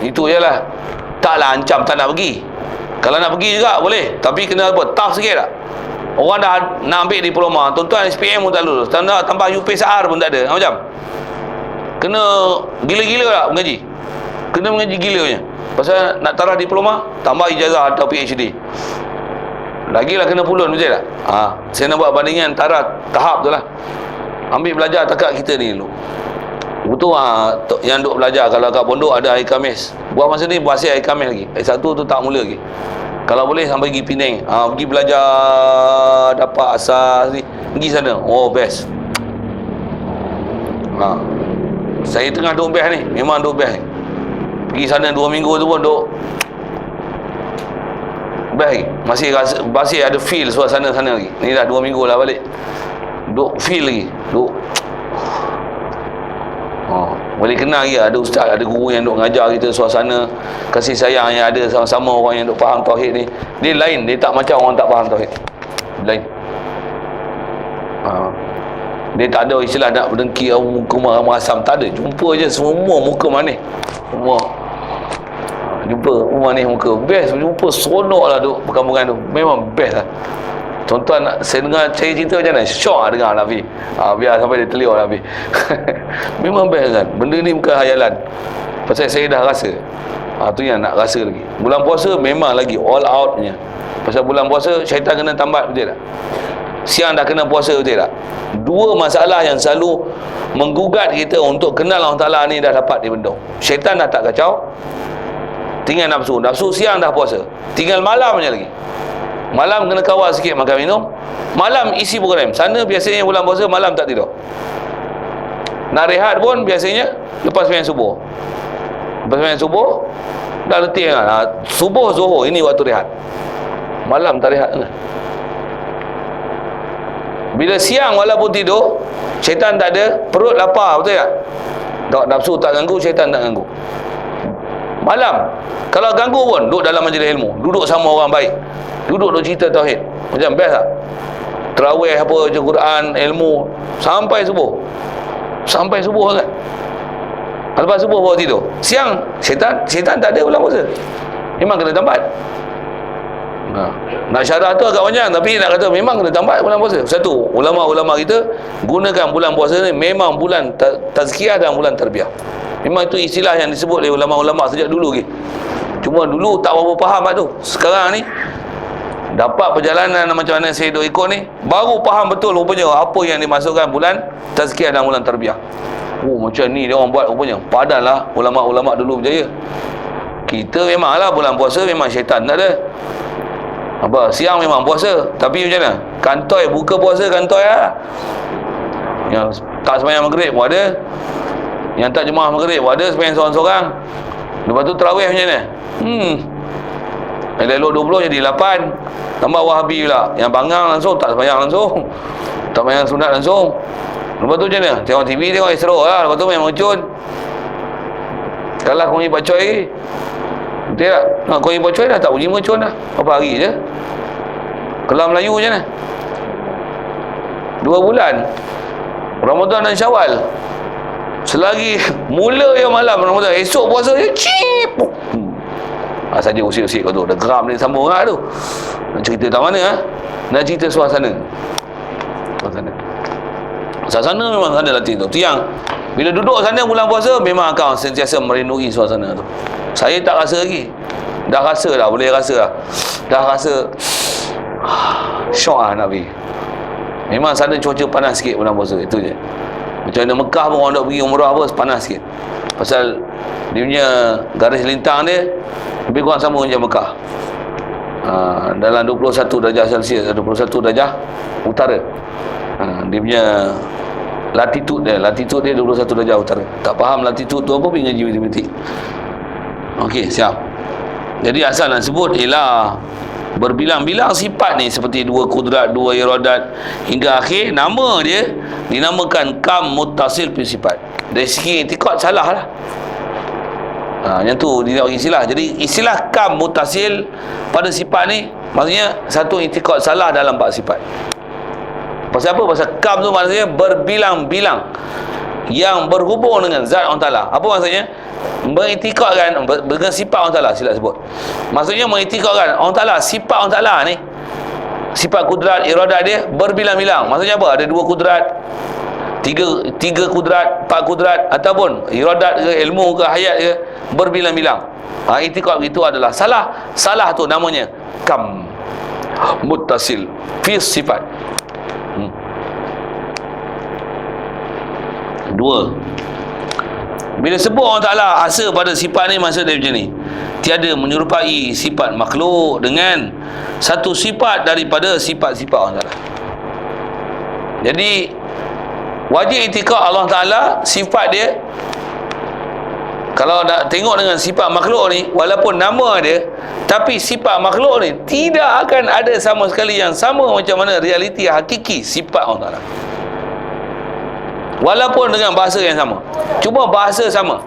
A: itu je lah. Taklah ancam tak nak pergi. Kalau nak pergi juga boleh, tapi kena apa? Tough sikit tak? Orang dah nak ambil diploma, tuan-tuan SPM pun tak lulus, tambah UPSR pun tak ada. Macam kena gila-gila tak mengaji? Kena mengaji gila punya. Pasal nak taraf diploma, tambah ijazah atau PhD. Lagilah kena pulun, betul tak? Saya nak buat bandingan taraf tahap tu lah. Ambil belajar takat kita ni dulu. Betul yang duk belajar kalau kat pondok ada hari Khamis. Buat masa ni buat hari Khamis lagi. Hari Sabtu tu tak mula lagi. Kalau boleh sampai pergi Penang. Pergi belajar dapat asas ni. Pergi sana. Best. Saya tengah duk best ni. Memang duk best ni. Pergi sana 2 minggu tu pun duk best lagi. Masih ada feel suasana sana lagi. Ni dah 2 minggu lah balik. Duk feel lagi. Duk boleh kenal lagi. Ada ustaz, ada guru yang duk ngajar kita suasana kasih sayang yang ada sama-sama orang yang duk faham tauhid ni. Dia lain, dia tak macam orang tak faham tauhid. Lain. Dia tak ada istilah nak berdengki muka masam, tak ada. Jumpa je semua muka manis. Semua jumpa manis muka. Best jumpa, seronok lah duk perkampungan tu. Memang best lah. Tuan-tuan, saya dengar saya cerita macam mana? Syok lah dengar Nabi. Biar sampai dia terliur Nabi. Memang best kan. Benda ni bukan hayalan. Pasal saya dah rasa. Tu yang nak rasa lagi. Bulan puasa memang lagi all out punya. Pasal bulan puasa syaitan kena tambat, betul tak? Siang dah kena puasa, betul tak? Dua masalah yang selalu menggugat kita untuk kenal Allah Ta'ala ni dah dapat dibendung. Syaitan dah tak kacau, tinggal nafsu. Nafsu siang dah puasa, tinggal malam je lagi. Malam kena kawal sikit makan minum. Malam isi program. Sana biasanya bulan puasa malam tak tidur. Nak rehat pun biasanya lepas sembahyang subuh. Lepas sembahyang subuh dah letih kan. Subuh Zuhur ini waktu rehat. Malam tak rehat kan. Bila siang walaupun tidur, syaitan tak ada, perut lapar, betul tak? Nafsu tak ganggu, syaitan tak ganggu. Malam kalau ganggu pun duduk dalam majlis ilmu, duduk sama orang baik, duduk cerita tauhid. Macam best tak? Terawih apa, baca Quran, ilmu sampai subuh. Sampai subuh kan. Lepas subuh baru tidur. Siang syaitan tak ada bulan puasa. Memang kena tambat. Nak syarah tu agak panjang, tapi nak kata memang kena tambat bulan puasa. Satu, ulama-ulama kita gunakan bulan puasa ni memang bulan tazkiyah dan bulan tarbiyah. Memang itu istilah yang disebut oleh ulama-ulama sejak dulu ke. Cuma dulu tak berapa faham tu. Sekarang ni dapat perjalanan macam mana saya duk ikut ni, baru faham betul rupanya apa yang dimasukkan bulan tazkiyah dan bulan tarbiyah. Macam ni dia orang buat rupanya. Padahal ulama-ulama dulu berjaya. Kita memanglah bulan puasa memang syaitan tak ada. Siang memang puasa, tapi macam mana? Kantoi buka puasa, kantoi lah. Yang tak sembahyang maghrib pun ada, yang tak jemaah maghrib pun ada, sembahyang seorang-seorang. Lepas tu tarawih macam mana? Elok 20 jadi 8. Tambah Wahabi pula, yang bangang langsung tak sembahyang langsung, tak sembahyang sunat langsung. Lepas tu macam mana? Tengok TV, tengok Isra lah. Lepas tu main mercun. Kalah kunyi pacoy lagi. Betul tak? Kunyi pacoy dah tak bunyi mercun dah. Berapa hari je? Kelam Melayu macam mana? 2 bulan Ramadan dan Syawal. Selagi mula yang malam Ramadan, esok puasa je cip. Saja usik-usik kau tu. Dah geram ni sambung lah tu. Nak cerita tak mana Nak cerita suasana. Suasana memang ada latih tu. Tu yang bila duduk sana bulan puasa memang akan sentiasa merindui suasana tu. Saya tak rasa lagi. Dah rasa dah, boleh rasa dah. Dah rasa syok lah Nabi. Memang sana cuaca panas sikit bulan puasa, itu je. Macam mana Mekah pun orang nak pergi umrah apa, panas sikit. Pasal dia punya garis lintang dia lebih kurang sama macam Mekah. Dalam 21 darjah Celsius, 21 darjah utara. Dia punya latitude dia 21 darjah utara. Tak faham latitude tu apa, pergi ngaji matematik. Okey, siap. Jadi asal nak sebut ialah berbilang-bilang sifat ni, seperti 2 kudrat, 2 iradat hingga akhir. Nama dia dinamakan kam muttasil fi sifat. Dari segi i'tiqad salah lah. Yang tu dia bagi istilah. Jadi istilah kam muttasil pada sifat ni maksudnya satu i'tiqad salah dalam bab sifat. Pasal apa? Pasal kam tu maksudnya berbilang-bilang yang berhubung dengan zat Allah Ta'ala. Apa maksudnya? Mengiktikadkan dengan sifat Allah Ta'ala, sila sebut. Maksudnya mengiktikadkan Allah Ta'ala, sifat Allah Ta'ala ni, sifat kudrat, iradat dia berbilang-bilang. Maksudnya apa? Ada 2 kudrat, 3 kudrat, 4 kudrat, ataupun iradat ke, ilmu ke, hayat ke, berbilang-bilang. Iktikad itu adalah salah. Salah tu namanya kam muttasil fi sifat. 2. Bila sebut Allah Ta'ala asa pada sifat ni, maksud dia macam ni: tiada menyerupai sifat makhluk dengan satu sifat daripada sifat-sifat Allah Ta'ala. Jadi wajib i'tikad Allah Ta'ala, sifat dia. Kalau nak tengok dengan sifat makhluk ni, walaupun nama dia, tapi sifat makhluk ni tidak akan ada sama sekali yang sama macam mana realiti hakiki sifat Allah Ta'ala. Walaupun dengan bahasa yang sama, cuma bahasa sama.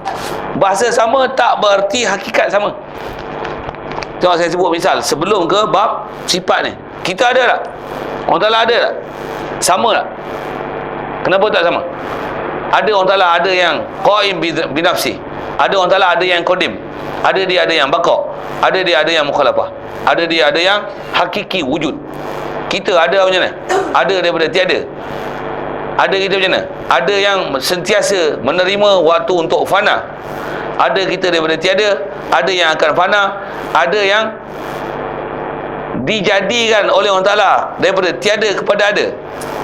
A: Bahasa sama tak berarti hakikat sama. Tengok saya sebut misal sebelum ke bab sifat ni. Kita ada tak? Allah Ta'ala ada tak? Sama tak? Kenapa tak sama? Ada orang Ta'ala ada yang qaim binafsi, ada orang Ta'ala ada yang qadim, ada dia ada yang baqa', ada dia ada yang mukhalafah, ada dia ada yang hakiki wujud. Kita ada macam mana? Ada daripada tiada. Ada kita macam mana? Ada yang sentiasa menerima waktu untuk fana. Ada kita daripada tiada, ada yang akan fana, ada yang dijadikan oleh Allah Ta'ala daripada tiada kepada ada.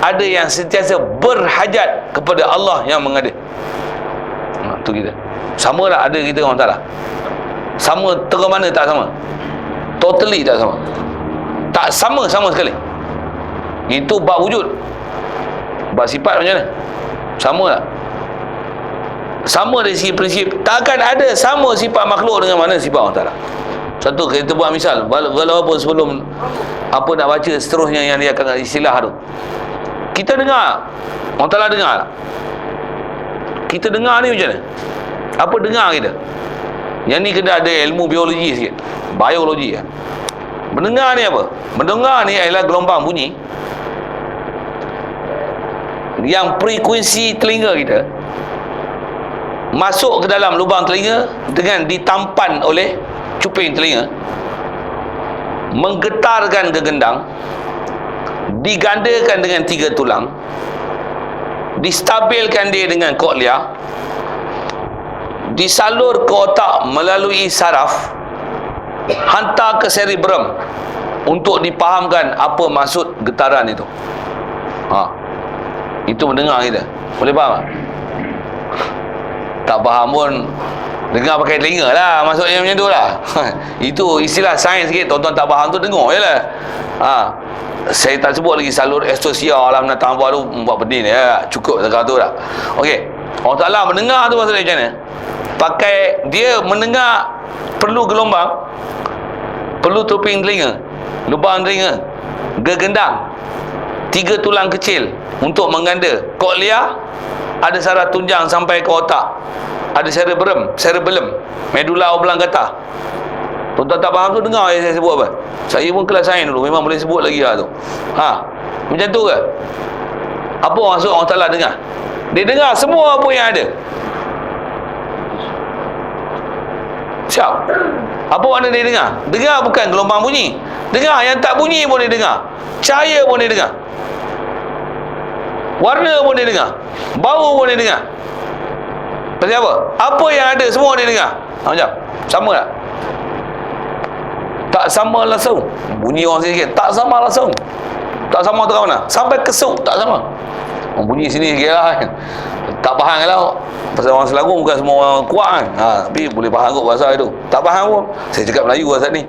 A: Ada yang sentiasa berhajat kepada Allah yang mengada. Tu kita. Sama tak ada kita Allah Ta'ala? Sama terus mana tak sama? Totally tak sama. Tak sama sama sekali. Itu bab wujud. Bab sifat macam mana? Sama tak? Sama dari segi prinsip. Takkan ada sama sifat makhluk dengan mana sifat Allah Ta'ala. Satu, kita buat misal, walaupun sebelum apa nak baca seterusnya yang dia akan istilah tu, kita dengar Allah Ta'ala dengar. Kita dengar ni macam mana? Apa dengar kita? Yang ni kena ada ilmu biologi sikit, biologi. Mendengar ni apa? Mendengar ni adalah gelombang bunyi yang frekuensi telinga kita masuk ke dalam lubang telinga dengan ditampan oleh cuping telinga, menggetarkan ke gendang, digandakan dengan 3 tulang, distabilkan dia dengan koklia, disalur ke otak melalui saraf, hantar ke cerebrum untuk dipahamkan apa maksud getaran itu. Itu mendengar kita. Boleh faham tak? Tak faham pun dengar pakai telinga lah, maksudnya macam tu lah. Itu istilah sains sikit. Tuan-tuan tak faham tu dengar je lah. Saya tak sebut lagi salur estosia lah, menatang apa tu, buat pedih ni ya. Cukup dekat tu lah. Okey, Allah Ta'ala mendengar tu maksudnya macam mana? Pakai dia mendengar, perlu gelombang, perlu toping telinga, lubang telinga, gegendang, 3 tulang kecil untuk mengganda koklia, ada saraf tunjang sampai ke otak, ada cerebellum, medula oblongata. Tuan-tuan tak faham tu dengar saya sebut apa. Saya pun kelas sains dulu, memang boleh sebut lagi lah tu. Macam tu ke? Apa maksud Allah Ta'ala dengar? Dia dengar semua apa yang ada. Siap? Apa makna dia dengar? Dengar bukan gelombang bunyi. Dengar yang tak bunyi pun dia dengar. Cahaya pun dia dengar. Warna pun dia dengar. Bau pun dia dengar. Pasal apa? Apa yang ada semua dia dengar. Macam? Sama tak? Tak sama langsung. Bunyi orang sikit. Tak sama langsung. Tak sama tu mana? Sampai kesuk tak sama. Bunyi sini sikit lah. Tak faham lah. Pasal orang Selangor bukan semua orang kuat kan. Tapi boleh faham kot bahasa itu. Tak faham pun. Saya cakap Melayu lah saat ni.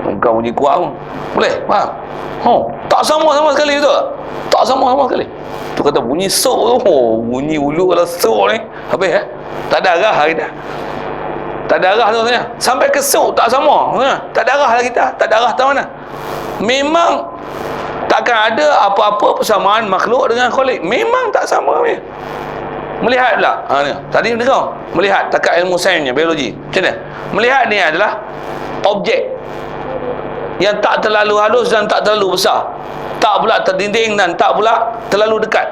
A: Bukan bunyi kuat pun. Boleh? Faham? Tak sama sekali tu. Tak sama sekali. Tu kata bunyi sok tu. Bunyi ulu kalau sok ni. Habis tak ada arah hari dah. Tak ada arah tu sebenarnya. Sampai ke sok tak sama. Tak ada arah lah kita. Tak ada arah tak mana. Memang takkan ada apa-apa persamaan makhluk dengan khalik. Memang tak sama ni. Melihat pula. Tadi dengar. Melihat takat ilmu sainsnya, biologi. Macam mana? Melihat ni adalah objek yang tak terlalu halus dan tak terlalu besar. Tak pula terdinding dan tak pula terlalu dekat.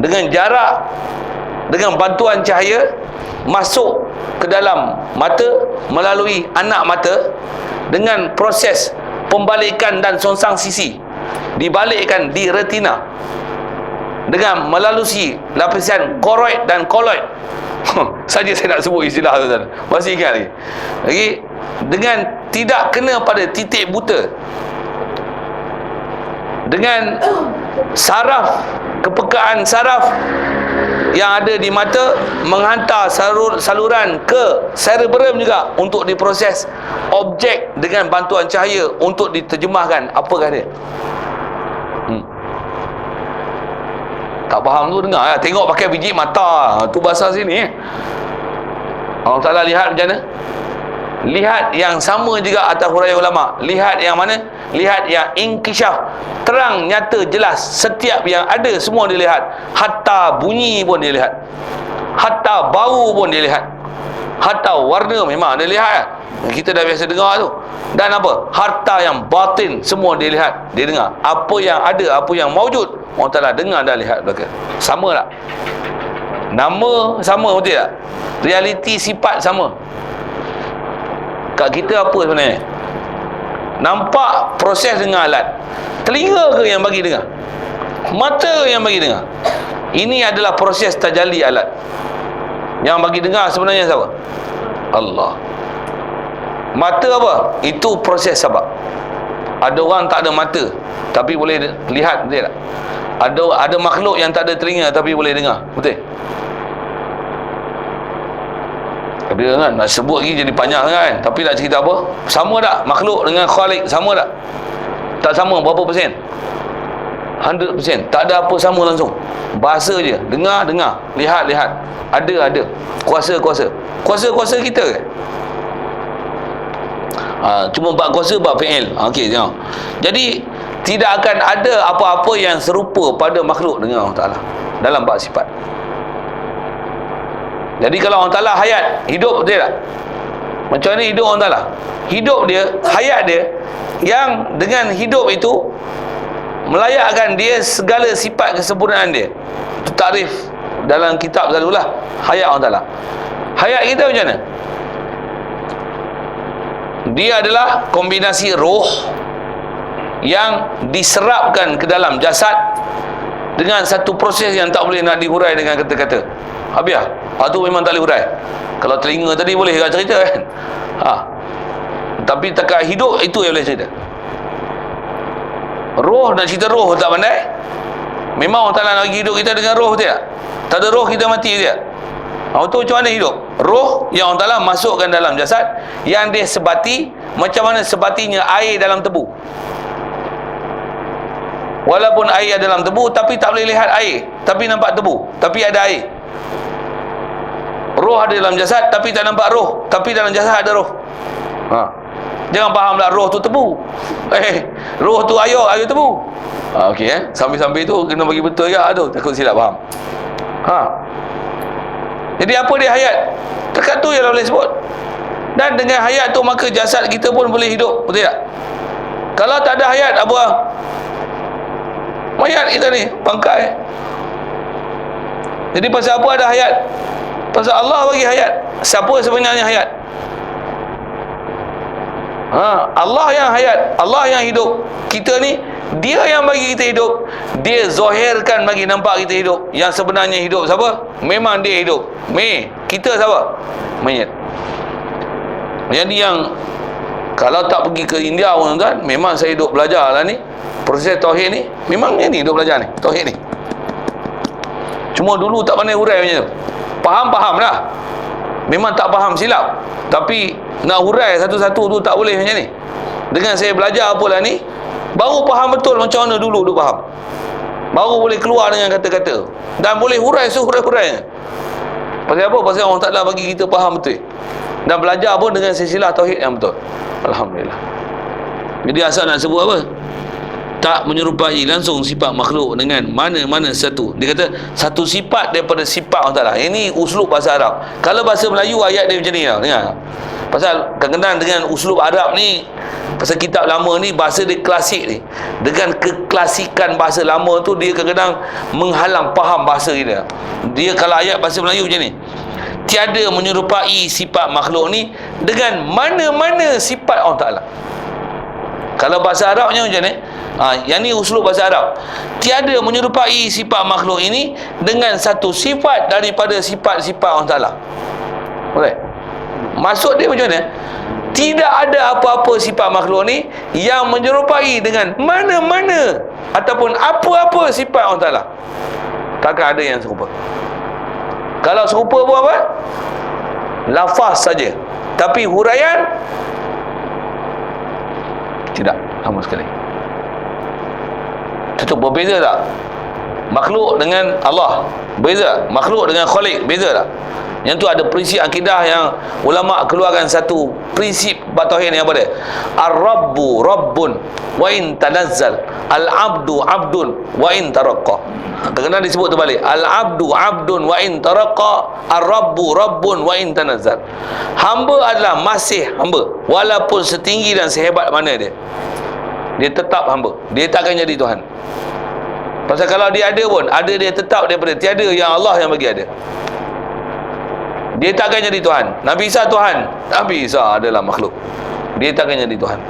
A: Dengan jarak, dengan bantuan cahaya masuk ke dalam mata melalui anak mata dengan proses pembalikan dan songsang sisi, dibalikkan di retina dengan melalui lapisan koroid dan koloid. Saja saya nak sebut istilah tu, masih ingat lagi dengan tidak kena pada titik buta, dengan saraf, kepekaan saraf yang ada di mata menghantar saluran ke cerebrum juga untuk diproses objek dengan bantuan cahaya untuk diterjemahkan apakah dia. Tak faham tu dengar, tengok pakai biji mata, tu bahasa sini. Allah Ta'ala lihat macam mana? Lihat yang sama juga atas huraian ulama. Lihat yang mana? Lihat yang inkishaf, terang, nyata, jelas. Setiap yang ada semua dia lihat. Hatta bunyi pun dia lihat. Hatta bau pun dia lihat. Hatta warna memang dia lihat. Kita dah biasa dengar tu. Dan apa? Harta yang batin semua dia lihat, dia dengar. Apa yang ada, apa yang mawjud, Allah Ta'ala dengar dan lihat belaka. Sama tak? Nama sama betul tak? Realiti sifat sama. Kat kita apa sebenarnya? Nampak proses dengar alat. Telinga ke yang bagi dengar? Mata yang bagi dengar? Ini adalah proses tajalli alat. Yang bagi dengar sebenarnya siapa? Allah. Mata apa? Itu proses sebab. Ada orang tak ada mata tapi boleh lihat, betul tak? Ada makhluk yang tak ada telinga tapi boleh dengar, betul? Tapi kan nak sebut lagi jadi panjang kan. Tapi nak cerita apa? Sama tak makhluk dengan Khalik? Sama tak? Tak sama berapa persen? 100%. Tak ada apa sama langsung. Bahasa je. Dengar, lihat, ada. Kuasa kita ke? Cuma bab kuasa, bab fi'il. Okey, tengok. Jadi tidak akan ada apa-apa yang serupa pada makhluk dengan Allah Ta'ala dalam bab sifat. Jadi kalau Allah Ta'ala hayat, hidup, betul tak? Macam mana hidup Allah Ta'ala? Hidup dia, hayat dia, yang dengan hidup itu melayakkan dia segala sifat kesempurnaan dia. Itu takrif dalam kitab selalulah hayat Allah Ta'ala. Hayat kita macam mana? Dia adalah kombinasi roh yang diserapkan ke dalam jasad dengan satu proses yang tak boleh nak dihurai dengan kata-kata. Habis itu memang tak boleh hurai. Kalau telinga tadi boleh cerita kan. Tapi takat hidup itu yang boleh cerita. Roh, nak cerita roh tak pandai. Memang Allah Ta'ala nak bagi hidup kita dengan roh, betul tak? Tak ada roh kita mati, betul tak? Itu macam mana hidup? Roh yang Allah Ta'ala masukkan dalam jasad, yang dia sebati macam mana sebatinya air dalam tebu. Walaupun air ada dalam tebu, tapi tak boleh lihat air, tapi nampak tebu, tapi ada air. Roh ada dalam jasad, tapi tak nampak roh, tapi dalam jasad ada roh. Jangan fahamlah roh tu tebu. Roh tu air tebu. Okey, sambil-sambil tu kena bagi betul ke? Aduh, takut silap faham. Jadi apa dia hayat? Dekat tu yang boleh sebut. Dan dengan hayat tu maka jasad kita pun boleh hidup, betul tak? Kalau tak ada hayat, apa? Mayat kita ni, bangkai. Jadi pasal apa ada hayat? Pasal Allah bagi hayat. Siapa sebenarnya hayat? Allah yang hayat, Allah yang hidup. Kita ni, dia yang bagi kita hidup. Dia zahirkan bagi nampak kita hidup. Yang sebenarnya hidup siapa? Memang dia hidup. Kita siapa? Mayat. Jadi yang kalau tak pergi ke India pun kan, memang saya hidup belajar lah ni. Proses tauhid ni memang ni hidup belajar ni, tauhid ni. Cuma dulu tak pandai hurai macam tu. Faham dah. Memang tak faham silap. Tapi nak hurai satu-satu tu tak boleh macam ni. Dengan saya belajar apalah ni, baru faham betul macam mana dulu faham. Baru boleh keluar dengan kata-kata. Dan boleh hurai sehurai-hurainya. Pasal apa? Pasal Allah Ta'ala bagi kita faham betul. Dan belajar pun dengan silsilah tauhid yang betul. Alhamdulillah. Jadi asal nak sebut apa? Tak menyerupai langsung sifat makhluk dengan mana-mana satu. Dia kata satu sifat daripada sifat Allah Ta'ala. Ini uslub bahasa Arab. Kalau bahasa Melayu ayat dia macam ni tau. Dengar. Pasal kadang-kadang dengan uslub Arab ni, pasal kitab lama ni bahasa dia klasik ni. Dengan keklasikan bahasa lama tu, dia kadang-kadang menghalang faham bahasa kita. Dia kalau ayat bahasa Melayu macam ni, tiada menyerupai sifat makhluk ni dengan mana-mana sifat Allah Ta'ala. Kalau bahasa Arabnya macam ni, yang ni uslub bahasa Arab. Tiada menyerupai sifat makhluk ini dengan satu sifat daripada sifat-sifat Allah Ta'ala. Boleh? Maksud dia macam mana? Tidak ada apa-apa sifat makhluk ni yang menyerupai dengan mana-mana ataupun apa-apa sifat Allah Ta'ala. Takkan ada yang serupa. Kalau serupa buat apa? Lafaz saja. Tapi huraian tidak sama sekali. Itu berbeza tak? Makhluk dengan Allah beza. Makhluk dengan Khalik beza tak? Yang tu ada prinsip akidah yang ulama keluarkan satu prinsip bab tauhid ni, apa dia? Ar-Rabbu Rabbun wa in tanazzal, al-abdu abdun wa in taraqqa. Kadang-kadang disebut terbalik, al-abdu abdun wa in taraqqa, ar-Rabbu Rabbun wa in tanazzal. Hamba adalah masih hamba walaupun setinggi dan sehebat mana dia tetap hamba, dia takkan jadi Tuhan. Pasal kalau dia ada pun, ada dia tetap daripada tiada, yang Allah yang bagi ada. Dia takkan jadi Tuhan. Nabi Isa Tuhan, Nabi Isa adalah makhluk, dia takkan jadi Tuhan.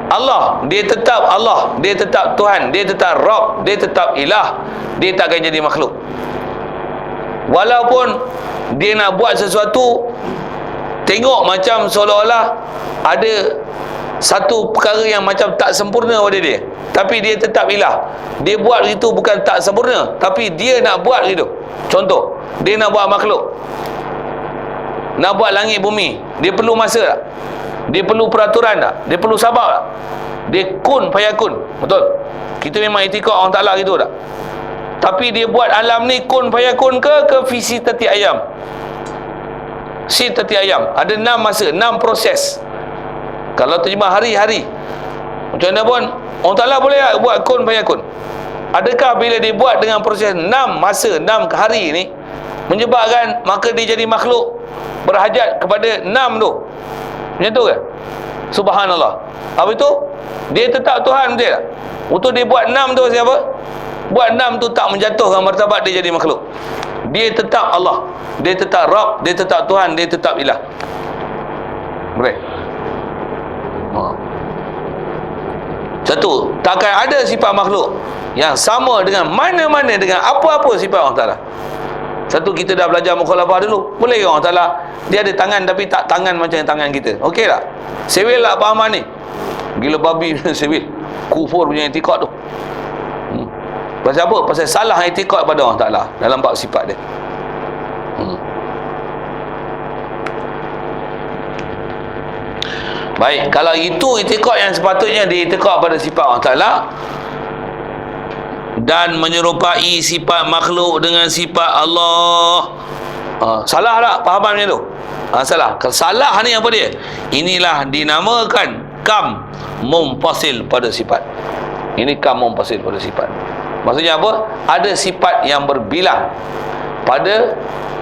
A: Allah, dia tetap Allah, dia tetap Tuhan, dia tetap Rabb, dia tetap Ilah, dia takkan jadi makhluk. Walaupun dia nak buat sesuatu, tengok macam seolah-olah ada satu perkara yang macam tak sempurna pada dia, tapi dia tetap Ilah. Dia buat itu bukan tak sempurna, tapi dia nak buat gitu. Contoh, dia nak buat makhluk, nak buat langit bumi, dia perlu masa tak? Dia perlu peraturan tak? Dia perlu sabar tak? Dia kun fayakun, betul? Kita memang itikad orang Ta'ala gitu tak? Tapi dia buat alam ni kun fayakun ke visi tati ayam? Si tati ayam ada 6 masa, 6 proses. Kalau terjemah hari-hari, macam mana pun orang Ta'ala boleh buat kun fayakun. Adakah bila dia buat dengan proses 6 masa, 6 hari ni menyebabkan maka dia jadi makhluk berhajat kepada 6 tu? Macam tu ke? Subhanallah. Apa itu? Dia tetap Tuhan, betul tak? Untuk dia buat 6 tu siapa? Buat 6 tu tak menjatuhkan martabat dia jadi makhluk. Dia tetap Allah, dia tetap Rabb, dia tetap Tuhan, dia tetap Ilah. Boleh? Satu, takkan ada sifat makhluk yang sama dengan mana-mana, dengan apa-apa sifat Allah Ta'ala. Satu, kita dah belajar mukhalafah dulu. Boleh ke Allah Ta'ala dia ada tangan tapi tak tangan macam tangan kita? Okey tak? Sewil tak pahaman ni? Gila babi sewil. Kufur punya etikad tu. Pasal apa? Pasal salah etikad pada Allah Ta'ala dalam bab sifat dia. Baik, kalau itu itikad yang sepatutnya diitikad pada sifat Allah Ta'ala dan menyerupai sifat makhluk dengan sifat Allah, salah tak fahaman macam tu? Salah. Salah ni apa dia? Inilah dinamakan kam munfasil pada sifat. Ini kam munfasil pada sifat. Maksudnya apa? Ada sifat yang berbilang pada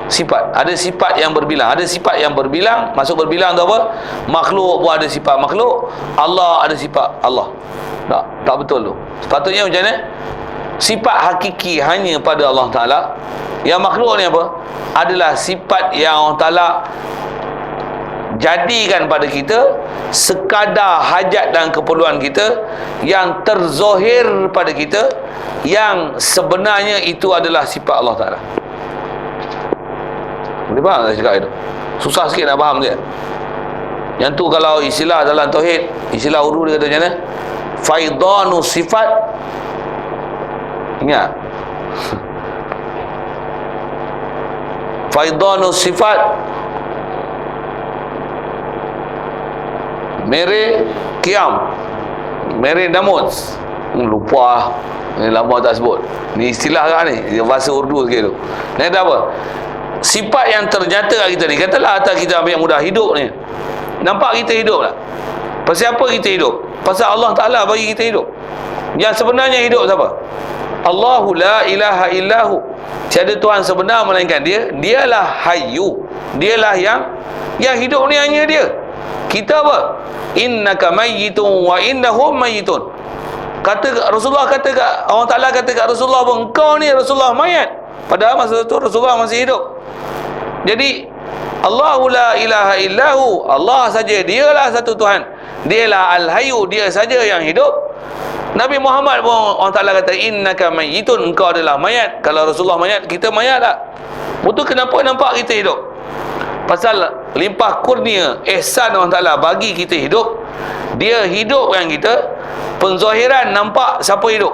A: sifat. Ada sifat yang berbilang. Ada sifat yang berbilang. Maksud berbilang tu apa? Makhluk pun ada sifat makhluk, Allah ada sifat Allah. Tak betul tu. Sepatutnya macam mana? Sifat hakiki hanya pada Allah Ta'ala. Yang makhluk ni apa? Adalah sifat yang Allah Ta'ala jadikan pada kita sekadar hajat dan keperluan kita, yang terzohir pada kita, yang sebenarnya itu adalah sifat Allah Ta'ala. Boleh faham tak cakap itu? Susah sikit nak faham dia. Yang tu kalau istilah dalam tauhid, istilah urdu dia kata macam mana? Faidanu sifat. Ingat? Faidanu sifat mere kiam, mere namuts. Lupa ni, lama tak sebut. Ni istilah kan ni, bahasa urdu sikit tu. Ni kata apa? Sifat yang ternyata kat kita ni. Katalah atas kita ambil yang mudah hidup ni, nampak kita hidup tak? Pasal apa kita hidup? Pasal Allah Ta'ala bagi kita hidup. Yang sebenarnya hidup siapa? Allahu la ilaha illahu. Tiada Tuhan sebenar melainkan dia. Dialah hayyu. Dialah yang hidup ni hanya dia. Kita apa? Innaka mayyitun wa innahum mayyitun. Kata Rasulullah, kata kat Allah Ta'ala kata kat Rasulullah pun, engkau ni Rasulullah mayat. Padahal masa tu Rasulullah masih hidup. Jadi Allahu la ilaha illahu, Allah saja, dialah satu Tuhan. Dialah al-hayyu, dia saja yang hidup. Nabi Muhammad pun Allah Ta'ala kata innaka mayyitun, engkau adalah mayat. Kalau Rasulullah mayat, kita mayat tak? Betul, kenapa nampak kita hidup? Pasal limpah kurnia ihsan Allah Ta'ala bagi kita hidup. Dia hidupkan kita. Penzahiran nampak siapa hidup,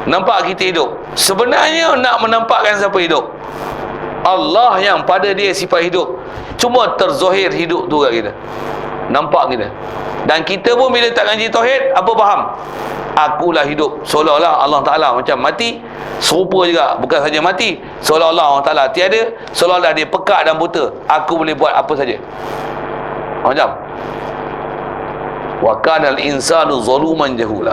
A: nampak kita hidup. Sebenarnya nak menampakkan siapa hidup, Allah yang pada dia sifat hidup, cuma terzahir hidup tu kat kita, nampak kita. Dan kita pun bila tak ngaji tauhid, apa faham? akulah hidup. Seolah-olah Allah Ta'ala macam mati. Serupa juga, bukan saja mati, seolah-olah Allah Ta'ala tiada, seolah-olah dia pekak dan buta. Aku boleh buat apa saja. Macam wa kanal insanu zaluman jahula.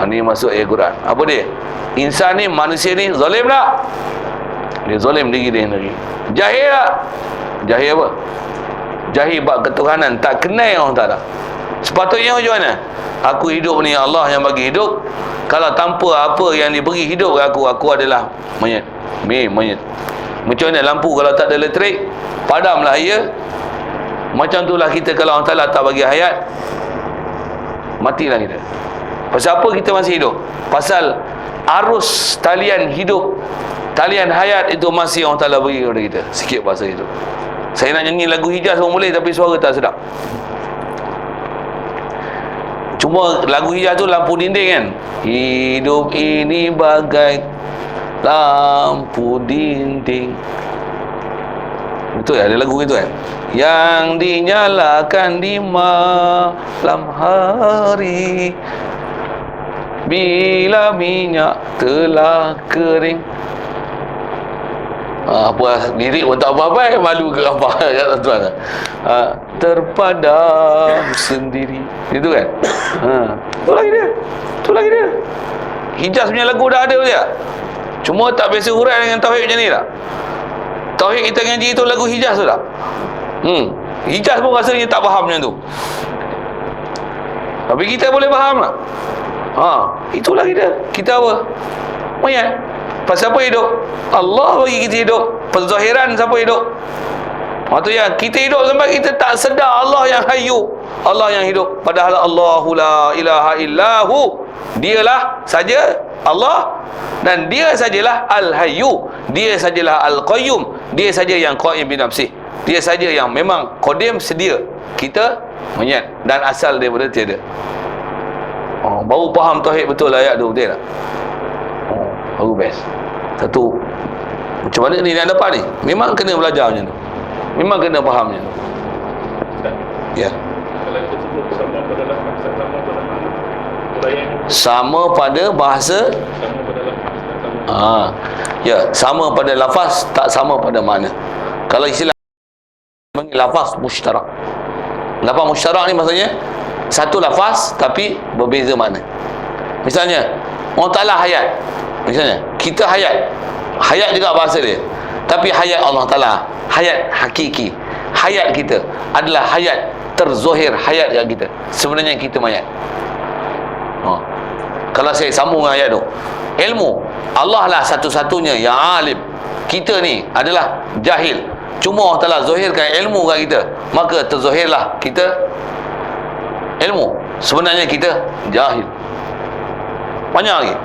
A: Ini masuk ayat Quran. Apa dia? Insan ni, manusia ni zalim tak? Dia zalim diri dia sendiri. Jahil tak? Jahil apa? Jahil bab ketuhanan, tak kenal Allah Ta'ala. Sepatutnya macam mana? Aku hidup ni Allah yang bagi hidup. Kalau tanpa apa yang diberi hidup ke aku adalah mayat. Mayat. Macam mana lampu kalau tak ada elektrik, padamlah ia. Macam itulah kita kalau Allah Ta'ala tak bagi hayat, matilah kita. Pasal apa kita masih hidup? Pasal arus talian hidup, talian hayat itu masih Allah Ta'ala bagi kepada kita. Sikit bahasa itu. Saya nak nyanyi lagu Hijaz pun boleh, tapi suara tak sedap. Cuma lagu Hijaz tu lampu dinding kan. Hidup ini bagai lampu dinding. Betul ya, ada lagu itu kan. Yang dinyalakan di malam hari, bila minyak telah kering. Apa lirik pun tak apa-apa, malu ke apa ya tuan. Terpadam sendiri. Itu kan. Tu lagi dia. Tu lagi dia. Hijaz punya lagu dah ada dia. Cuma tak biasa hurai dengan tauhid macam ni tak. Tauhid kita ngaji tu lagu Hijaz tu tak. Hijaz pun rasanya tak faham macam tu. Tapi kita boleh faham tak? Itu lagi dia. Kita apa? Mayat. Pasal apa hidup? Allah bagi kita hidup. Penzahiran siapa hidup? Waktu yang kita hidup sampai kita tak sedar Allah yang hayyu, Allah yang hidup. Padahal Allahu la ilaha illahu, dialah saja Allah, dan dia sajalah al-hayyu, dia sajalah al-qayyum, dia saja yang qaim bi nafsih, dia saja yang memang qadim sedia. Kita mayat dan asal daripada tiada. Baru faham tauhid betul ayat tu, betul tak? Baru best. Satu, macam mana ni nak dapat ni? Memang kena belajar macam tu. Memang kena faham macam tu. Ya.
B: Kalau kita sebut sama pada lafaz, sama pada mana? Huraian
A: Sama pada bahasa.
B: sama pada lafaz, sama.
A: Ya, sama pada lafaz, tak sama pada makna. Kalau istilah panggil lafaz musytarak. Lafaz musytarak ni maksudnya satu lafaz tapi berbeza makna. Misalnya Allah Ta'ala hayat. Misalnya kita hayat. Hayat juga bahasa dia. Tapi hayat Allah Ta'ala, hayat hakiki. Hayat kita adalah hayat terzohir, hayat yang kita. Sebenarnya kita mayat. Kalau saya sambung dengan ayat tu, ilmu Allah lah satu-satunya yang alim. Kita ni adalah jahil. Cuma Allah Ta'ala zohirkan ilmu kat kita, maka terzohirlah kita ilmu. Sebenarnya kita jahil. Banyak lagi.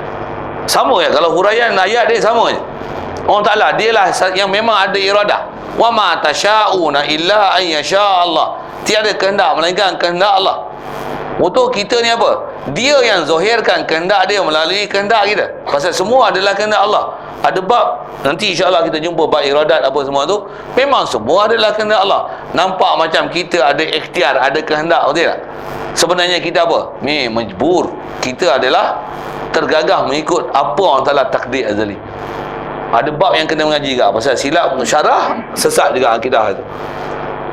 A: Sama ya, kalau huraian ayat dia sama je. Allah Ta'ala dialah yang memang ada iradah. Wa ma tasha'una illa an yasha Allah. Tiada kehendak melainkan kehendak Allah. Untuk kita ni apa? Dia yang zahirkan kehendak dia melalui kehendak kita. Pasal semua adalah kehendak Allah. Ada bab nanti insya-Allah kita jumpa bab iradat apa semua tu. Memang semua adalah kehendak Allah. Nampak macam kita ada ikhtiar, ada kehendak, betul tak? Sebenarnya kita apa? Majbur. Kita adalah tergagah mengikut apa Allah Ta'ala takdir azali. Ada bab yang kena mengaji juga pasal silap syarah, sesat juga akidah itu.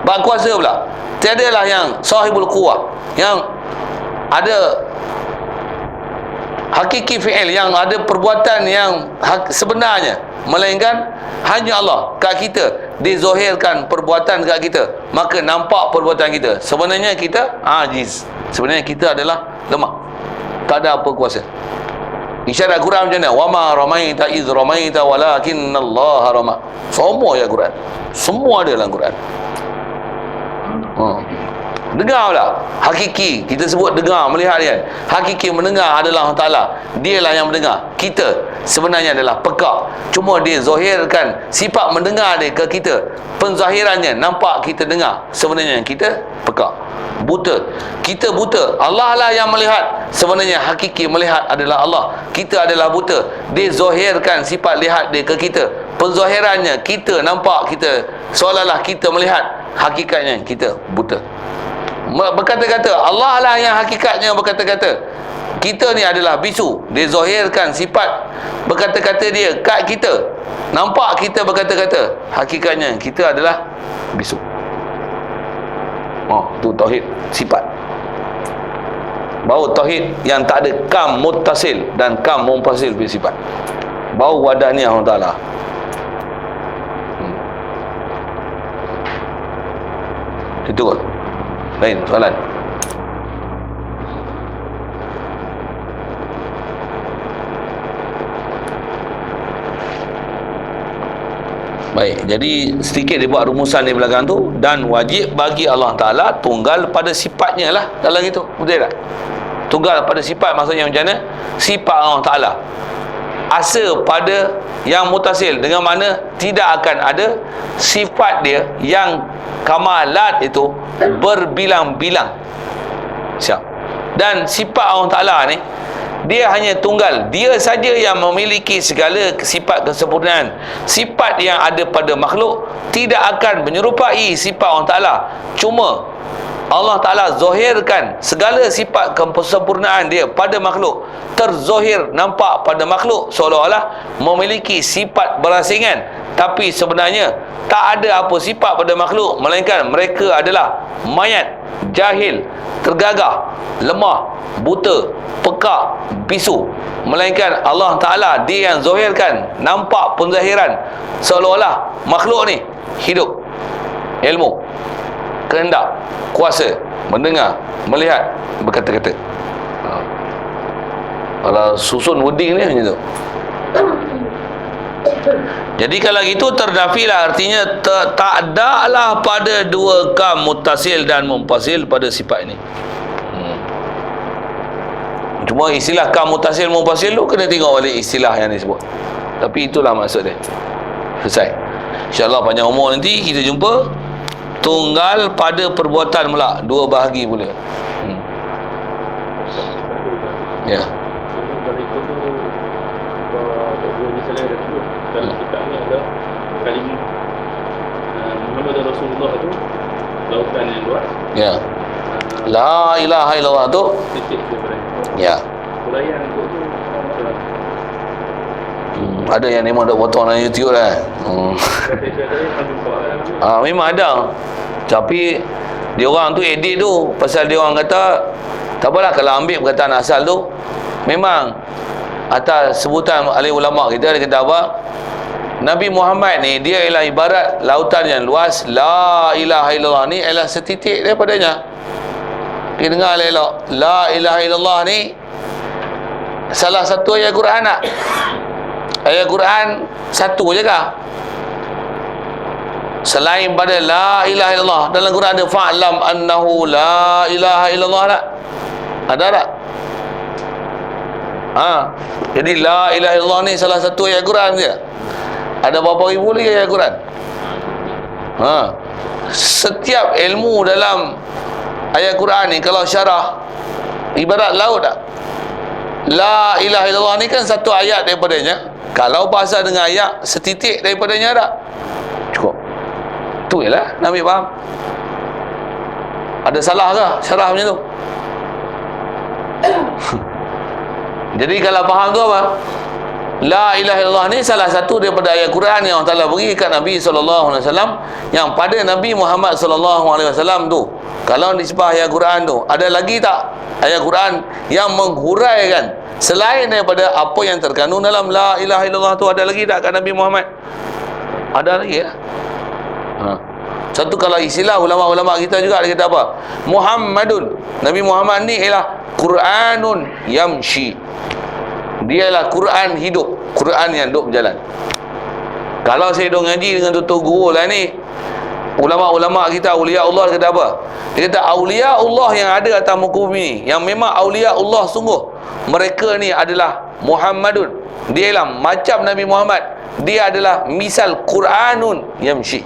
A: Bab kuasa pula, tiadalah yang sahibul quwah, yang ada hakiki fi'il, yang ada perbuatan yang sebenarnya, melainkan hanya Allah. Kat kita dizahirkan perbuatan kat kita, maka nampak perbuatan kita. Sebenarnya kita ajiz. Sebenarnya kita adalah lemah. Tak ada apa kuasa. Isyarat Quran macam mana? Wa ma ramaita iz ramaita walakinnallaha rama. Semua ya Quran. Semua ada dalam Quran. Dengar pula. Hakiki, kita sebut dengar, melihat dia. Hakiki mendengar adalah Allah Ta'ala. Dialah yang mendengar. Kita sebenarnya adalah pekak. Cuma dia zahirkan sifat mendengar dia ke kita. Penzahirannya nampak kita dengar. Sebenarnya kita pekak. Buta. Kita buta. Allah lah yang melihat. Sebenarnya hakiki melihat adalah Allah. Kita adalah buta. Dia zahirkan sifat lihat dia ke kita. Penzahirannya kita nampak kita, seolah-olah kita melihat. Hakikatnya kita buta. Berkata-kata Allah lah yang hakikatnya berkata-kata. Kita ni adalah bisu. Dia zahirkan sifat berkata-kata dia kat kita. Nampak kita berkata-kata, hakikatnya kita adalah bisu. Tu tauhid sifat. Baru tauhid yang tak ada kam muttasil dan kam munfasil fi sifat. Baru wahdaniyah Allah Taala. Itu kot. Lain soalan. Baik, jadi sedikit dia buat rumusan di belakang tu. Dan wajib bagi Allah Ta'ala tunggal pada sifatnya lah dalam itu, betul tak? Tunggal pada sifat maksudnya macam mana? Sifat Allah Ta'ala asa pada yang mutasil, dengan mana tidak akan ada sifat dia yang kamalat itu berbilang-bilang. Siap. Dan sifat Allah Ta'ala ni dia hanya tunggal. Dia saja yang memiliki segala sifat kesempurnaan. Sifat yang ada pada makhluk tidak akan menyerupai sifat Allah Ta'ala. Cuma Allah Ta'ala zahirkan segala sifat kesempurnaan dia pada makhluk, terzahir nampak pada makhluk, seolah-olah memiliki sifat berasingan. Tapi sebenarnya tak ada apa sifat pada makhluk, melainkan mereka adalah mayat, jahil, tergagah, lemah, buta, pekak, bisu. Melainkan Allah Ta'ala dia yang zahirkan, nampak penzahiran, seolah-olah makhluk ni hidup, ilmu, kehendak, kuasa, mendengar, melihat, berkata-kata. Kalau susun wording ni macam tu. Jadi kalau gitu ternafilah, artinya tak ada lah pada dua kam muttasil dan munfasil pada sifat ini. Cuma istilah kam muttasil munfasil tu kena tengok balik istilah yang disebut. Tapi itulah maksud dia. Selesai. InsyaAllah panjang umur nanti kita jumpa tunggal pada perbuatan pula, dua bahagi pula. Ya.
B: Dari itu tu misalnya ada tu dalam kitab ni ada kalimah Muhammad Rasulullah tu lautan yang luas.
A: Ya. La ilaha illallah tu.
B: Titik daripada.
A: Ya.
B: Huraian tu
A: Ada yang memang dah potong dalam YouTube lah. Memang ada. Tapi dia orang tu edit tu, pasal dia orang kata tak apalah kalau ambil perkataan asal tu, memang atas sebutan ahli ulama kita, dia kata apa? Nabi Muhammad ni dia ialah ibarat lautan yang luas. La ilaha illallah ni ialah setitik daripadanya. Kita dengar elok. La ilaha illallah ni salah satu ayat Quran tak? Ayat Quran satu je kah? Selain pada la ilaha illallah, dalam Quran ada fa'lam annahu la ilaha illallah tak? Ada tak? Jadi la ilaha illallah ni salah satu ayat Quran je. Ada berapa ribu lagi ayat Quran? Setiap ilmu dalam ayat Quran ni kalau syarah ibarat laut tak? La ilaha illallah ni kan satu ayat daripadanya. Kalau bahasa dengan ayat setitik daripadanya tak? Cukup. Tu je lah, nak ambil faham. Ada salah ke syarah macam tu? Jadi kalau faham tu apa? La ilaha illallah ni salah satu daripada ayat Quran yang Allah Ta'ala beri kat Nabi SAW, yang pada Nabi Muhammad SAW tu, kalau disebut ayat Quran tu, ada lagi tak ayat Quran yang menghuraikan selain daripada apa yang terkandung dalam la ilaha illallah tu? Ada lagi tak kat Nabi Muhammad? Ada lagi lah. Satu kalau istilah ulama-ulama kita juga, dia kata apa? Muhammadun, Nabi Muhammad ni ialah Quranun yamshi. Dia ialah Quran hidup, Quran yang duduk berjalan. Kalau saya dong ngaji dengan tutur guru lah ni, ulama-ulama kita, awliya Allah, dia kata apa? Dia kata awliya Allah yang ada atas muka bumi ni, yang memang awliya Allah sungguh, mereka ni adalah Muhammadun. Dia ialah macam Nabi Muhammad. Dia adalah misal Quranun yamshi.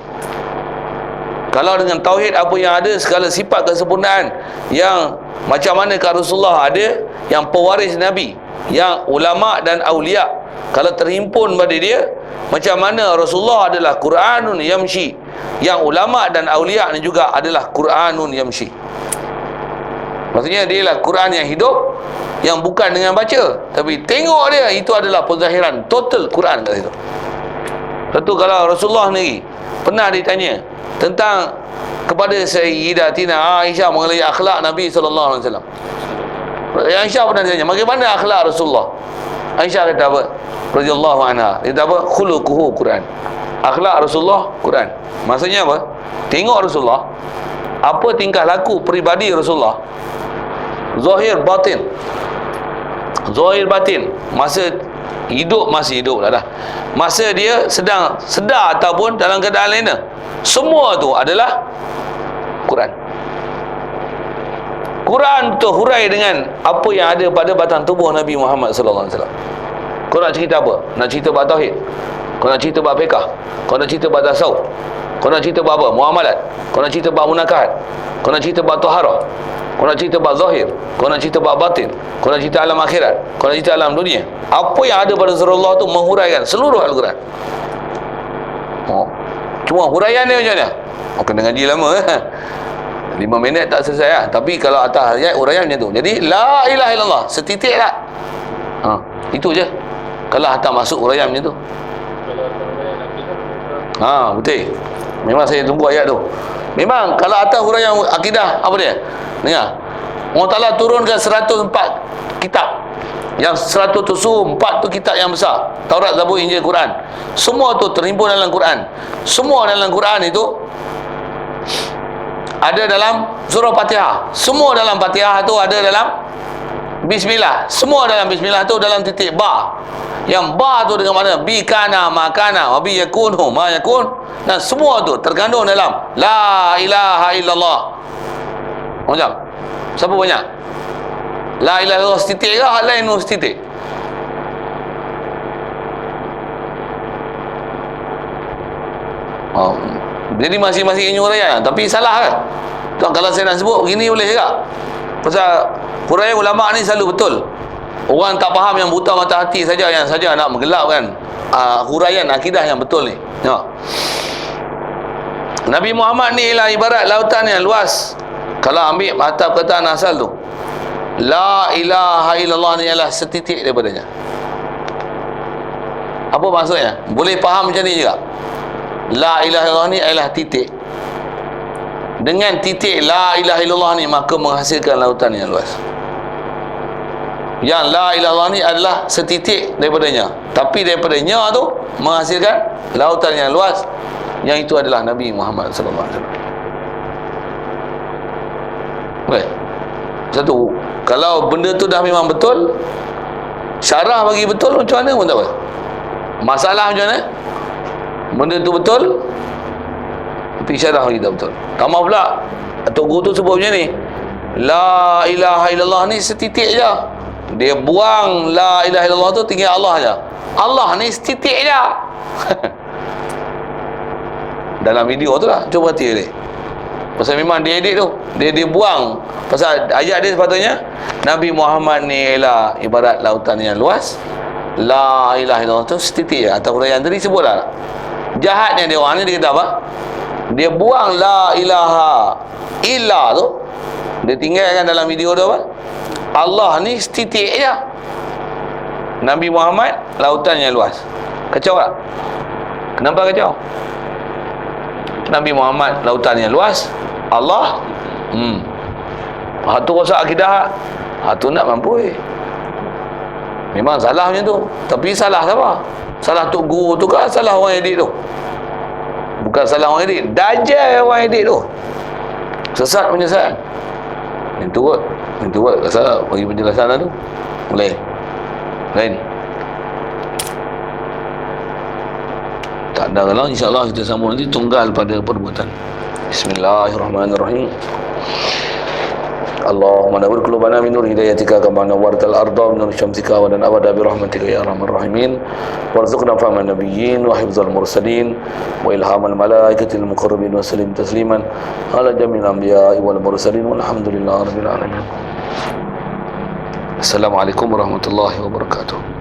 A: Kalau dengan tauhid apa yang ada, segala sifat kesempurnaan yang macam mana kat Rasulullah ada, yang pewaris Nabi, yang ulama dan awliya, kalau terhimpun pada dia, macam mana Rasulullah adalah Quranun yamshi, yang ulama dan awliya ni juga adalah Quranun yamshi. Maksudnya dia adalah Quran yang hidup, yang bukan dengan baca, tapi tengok dia, itu adalah penzahiran total Quran kat situ. Satu, kalau Rasulullah ni pernah ditanya tentang kepada Sayyidatina Aisyah mengenai akhlak Nabi sallallahu alaihi wasallam. Aisyah pernah ditanya, bagaimana akhlak Rasulullah? Aisyah kata apa? Radhiyallahu anha. Dia kata apa? Khuluquhu Quran. Akhlak Rasulullah Quran. Maksudnya apa? Tengok Rasulullah, apa tingkah laku peribadi Rasulullah, zahir batin. Zahir batin, masa hidup, masih hidup lah dah, masa dia sedang sedar ataupun dalam keadaan lainnya, semua tu adalah Quran. Quran tu hurai dengan apa yang ada pada batang tubuh Nabi Muhammad sallallahu alaihi wasallam. Kau nak cerita apa? Nak cerita bab tauhid, kau nak cerita bab fiqh, kau nak cerita bab tasawuf, kau nak cerita bab apa? Muamalat, kau nak cerita bab munakahat, kau nak cerita bab taharah, kau nak cerita bab zahir, kau nak cerita bab batin, kau nak cerita alam akhirat, kau nak cerita alam dunia, apa yang ada pada Rasulullah tu menghuraikan seluruh Al-Quran. Cuma huraian dia macam mana? Kena ngaji lama 5 minit tak selesai lah. Tapi kalau atas ayat huraian macam tu. Jadi la ilaha illallah setitik tak? Itu je. Kalau hantar masuk huraian macam tu. Betul. Memang saya tunggu ayat tu. Memang kalau atas huraian akidah, apa dia? Dengar, Allah Ta'ala turunkan 104 kitab. Yang 104 tu kitab yang besar, Taurat, Zabur, Injil, Quran. Semua tu terhimpun dalam Quran. Semua dalam Quran itu ada dalam surah Fatihah. Semua dalam Fatihah tu ada dalam Bismillah. Semua dalam Bismillah tu dalam titik ba. Yang ba tu dengan mana? Bi kana ma kana wa bi yakunhu ma yakun. Dan semua tu terkandung dalam la ilaha illallah. Macam siapa banyak? La ilaha illallah setitik ke hal lain setitik? Jadi masing-masing huraian, tapi salah kan? Tuan, kalau saya nak sebut begini boleh juga. Pasal huraian ulama ni selalu betul. Orang tak faham yang buta mata hati saja, yang saja nak menggelapkan huraian akidah yang betul ni. Nabi Muhammad ni ialah ibarat lautan yang luas. Kalau ambil mata perkataan asal tu, la ilaha illallah ni ialah setitik daripadanya. Apa maksudnya? Boleh faham macam ni juga. La ilaha illallah ni ialah titik. Dengan titik la ilaha illallah ni maka menghasilkan lautan yang luas. Yang la ilaha illallah ni adalah setitik daripadanya, tapi daripadanya tu menghasilkan lautan yang luas, yang itu adalah Nabi Muhammad sallallahu alaihi wasallam. Baik. Satu, kalau benda tu dah memang betul, syarah bagi betul macam mana pun tak apa. Masalah macam mana? Benda tu betul, tapi syarah bagi tak betul. Tambah pula Tok Guru tu sebut macam ni, la ilaha illallah ni setitik je. Dia buang la ilaha illallah tu, tinggal Allah je. Allah ni setitik je. Dalam video tu lah, cuba perhati ni. Pasal memang dia edit tu, dia buang. Pasal ayat dia sepatutnya Nabi Muhammad ni ialah ibarat lautan yang luas, la ilaha illallah tu setitik je. Atau huraian tadi sebut lah. Jahatnya dia orang ni, dia kata apa? Dia buang la ilaha illa tu, dia tinggalkan dalam video tu apa? Allah ni setitik je. Nabi Muhammad lautan yang luas. Kacau tak? Kenapa kacau? Nabi Muhammad lautan yang luas, Allah tu rosak akidah. Tu nak mampu memang salah macam tu. Tapi salah siapa? Salah Tok Guru tu ke salah orang edit tu? Bukan salah orang edit, dajal orang edit tu. Sesat penyesat. Itu kot rasa bagi penjelasan tu boleh lain. Tak ada kalau insya-Allah kita sambung nanti tunggal pada perbuatan. Bismillahirrahmanirrahim. Allahumma nawwir qulubana min nur hidayatika kama nawwartal arda min nur syamsika wa dan abada bi rahmatika ya arhamar rahimin. Warzuqna fahman nabiyyin wa hifdzal mursalin wa ilhamal malaikatil muqarrabin wa sallim tasliman ala jamil anbiya'i wal mursalin walhamdulillahi rabbil alamin. Assalamualaikum warahmatullahi wabarakatuh.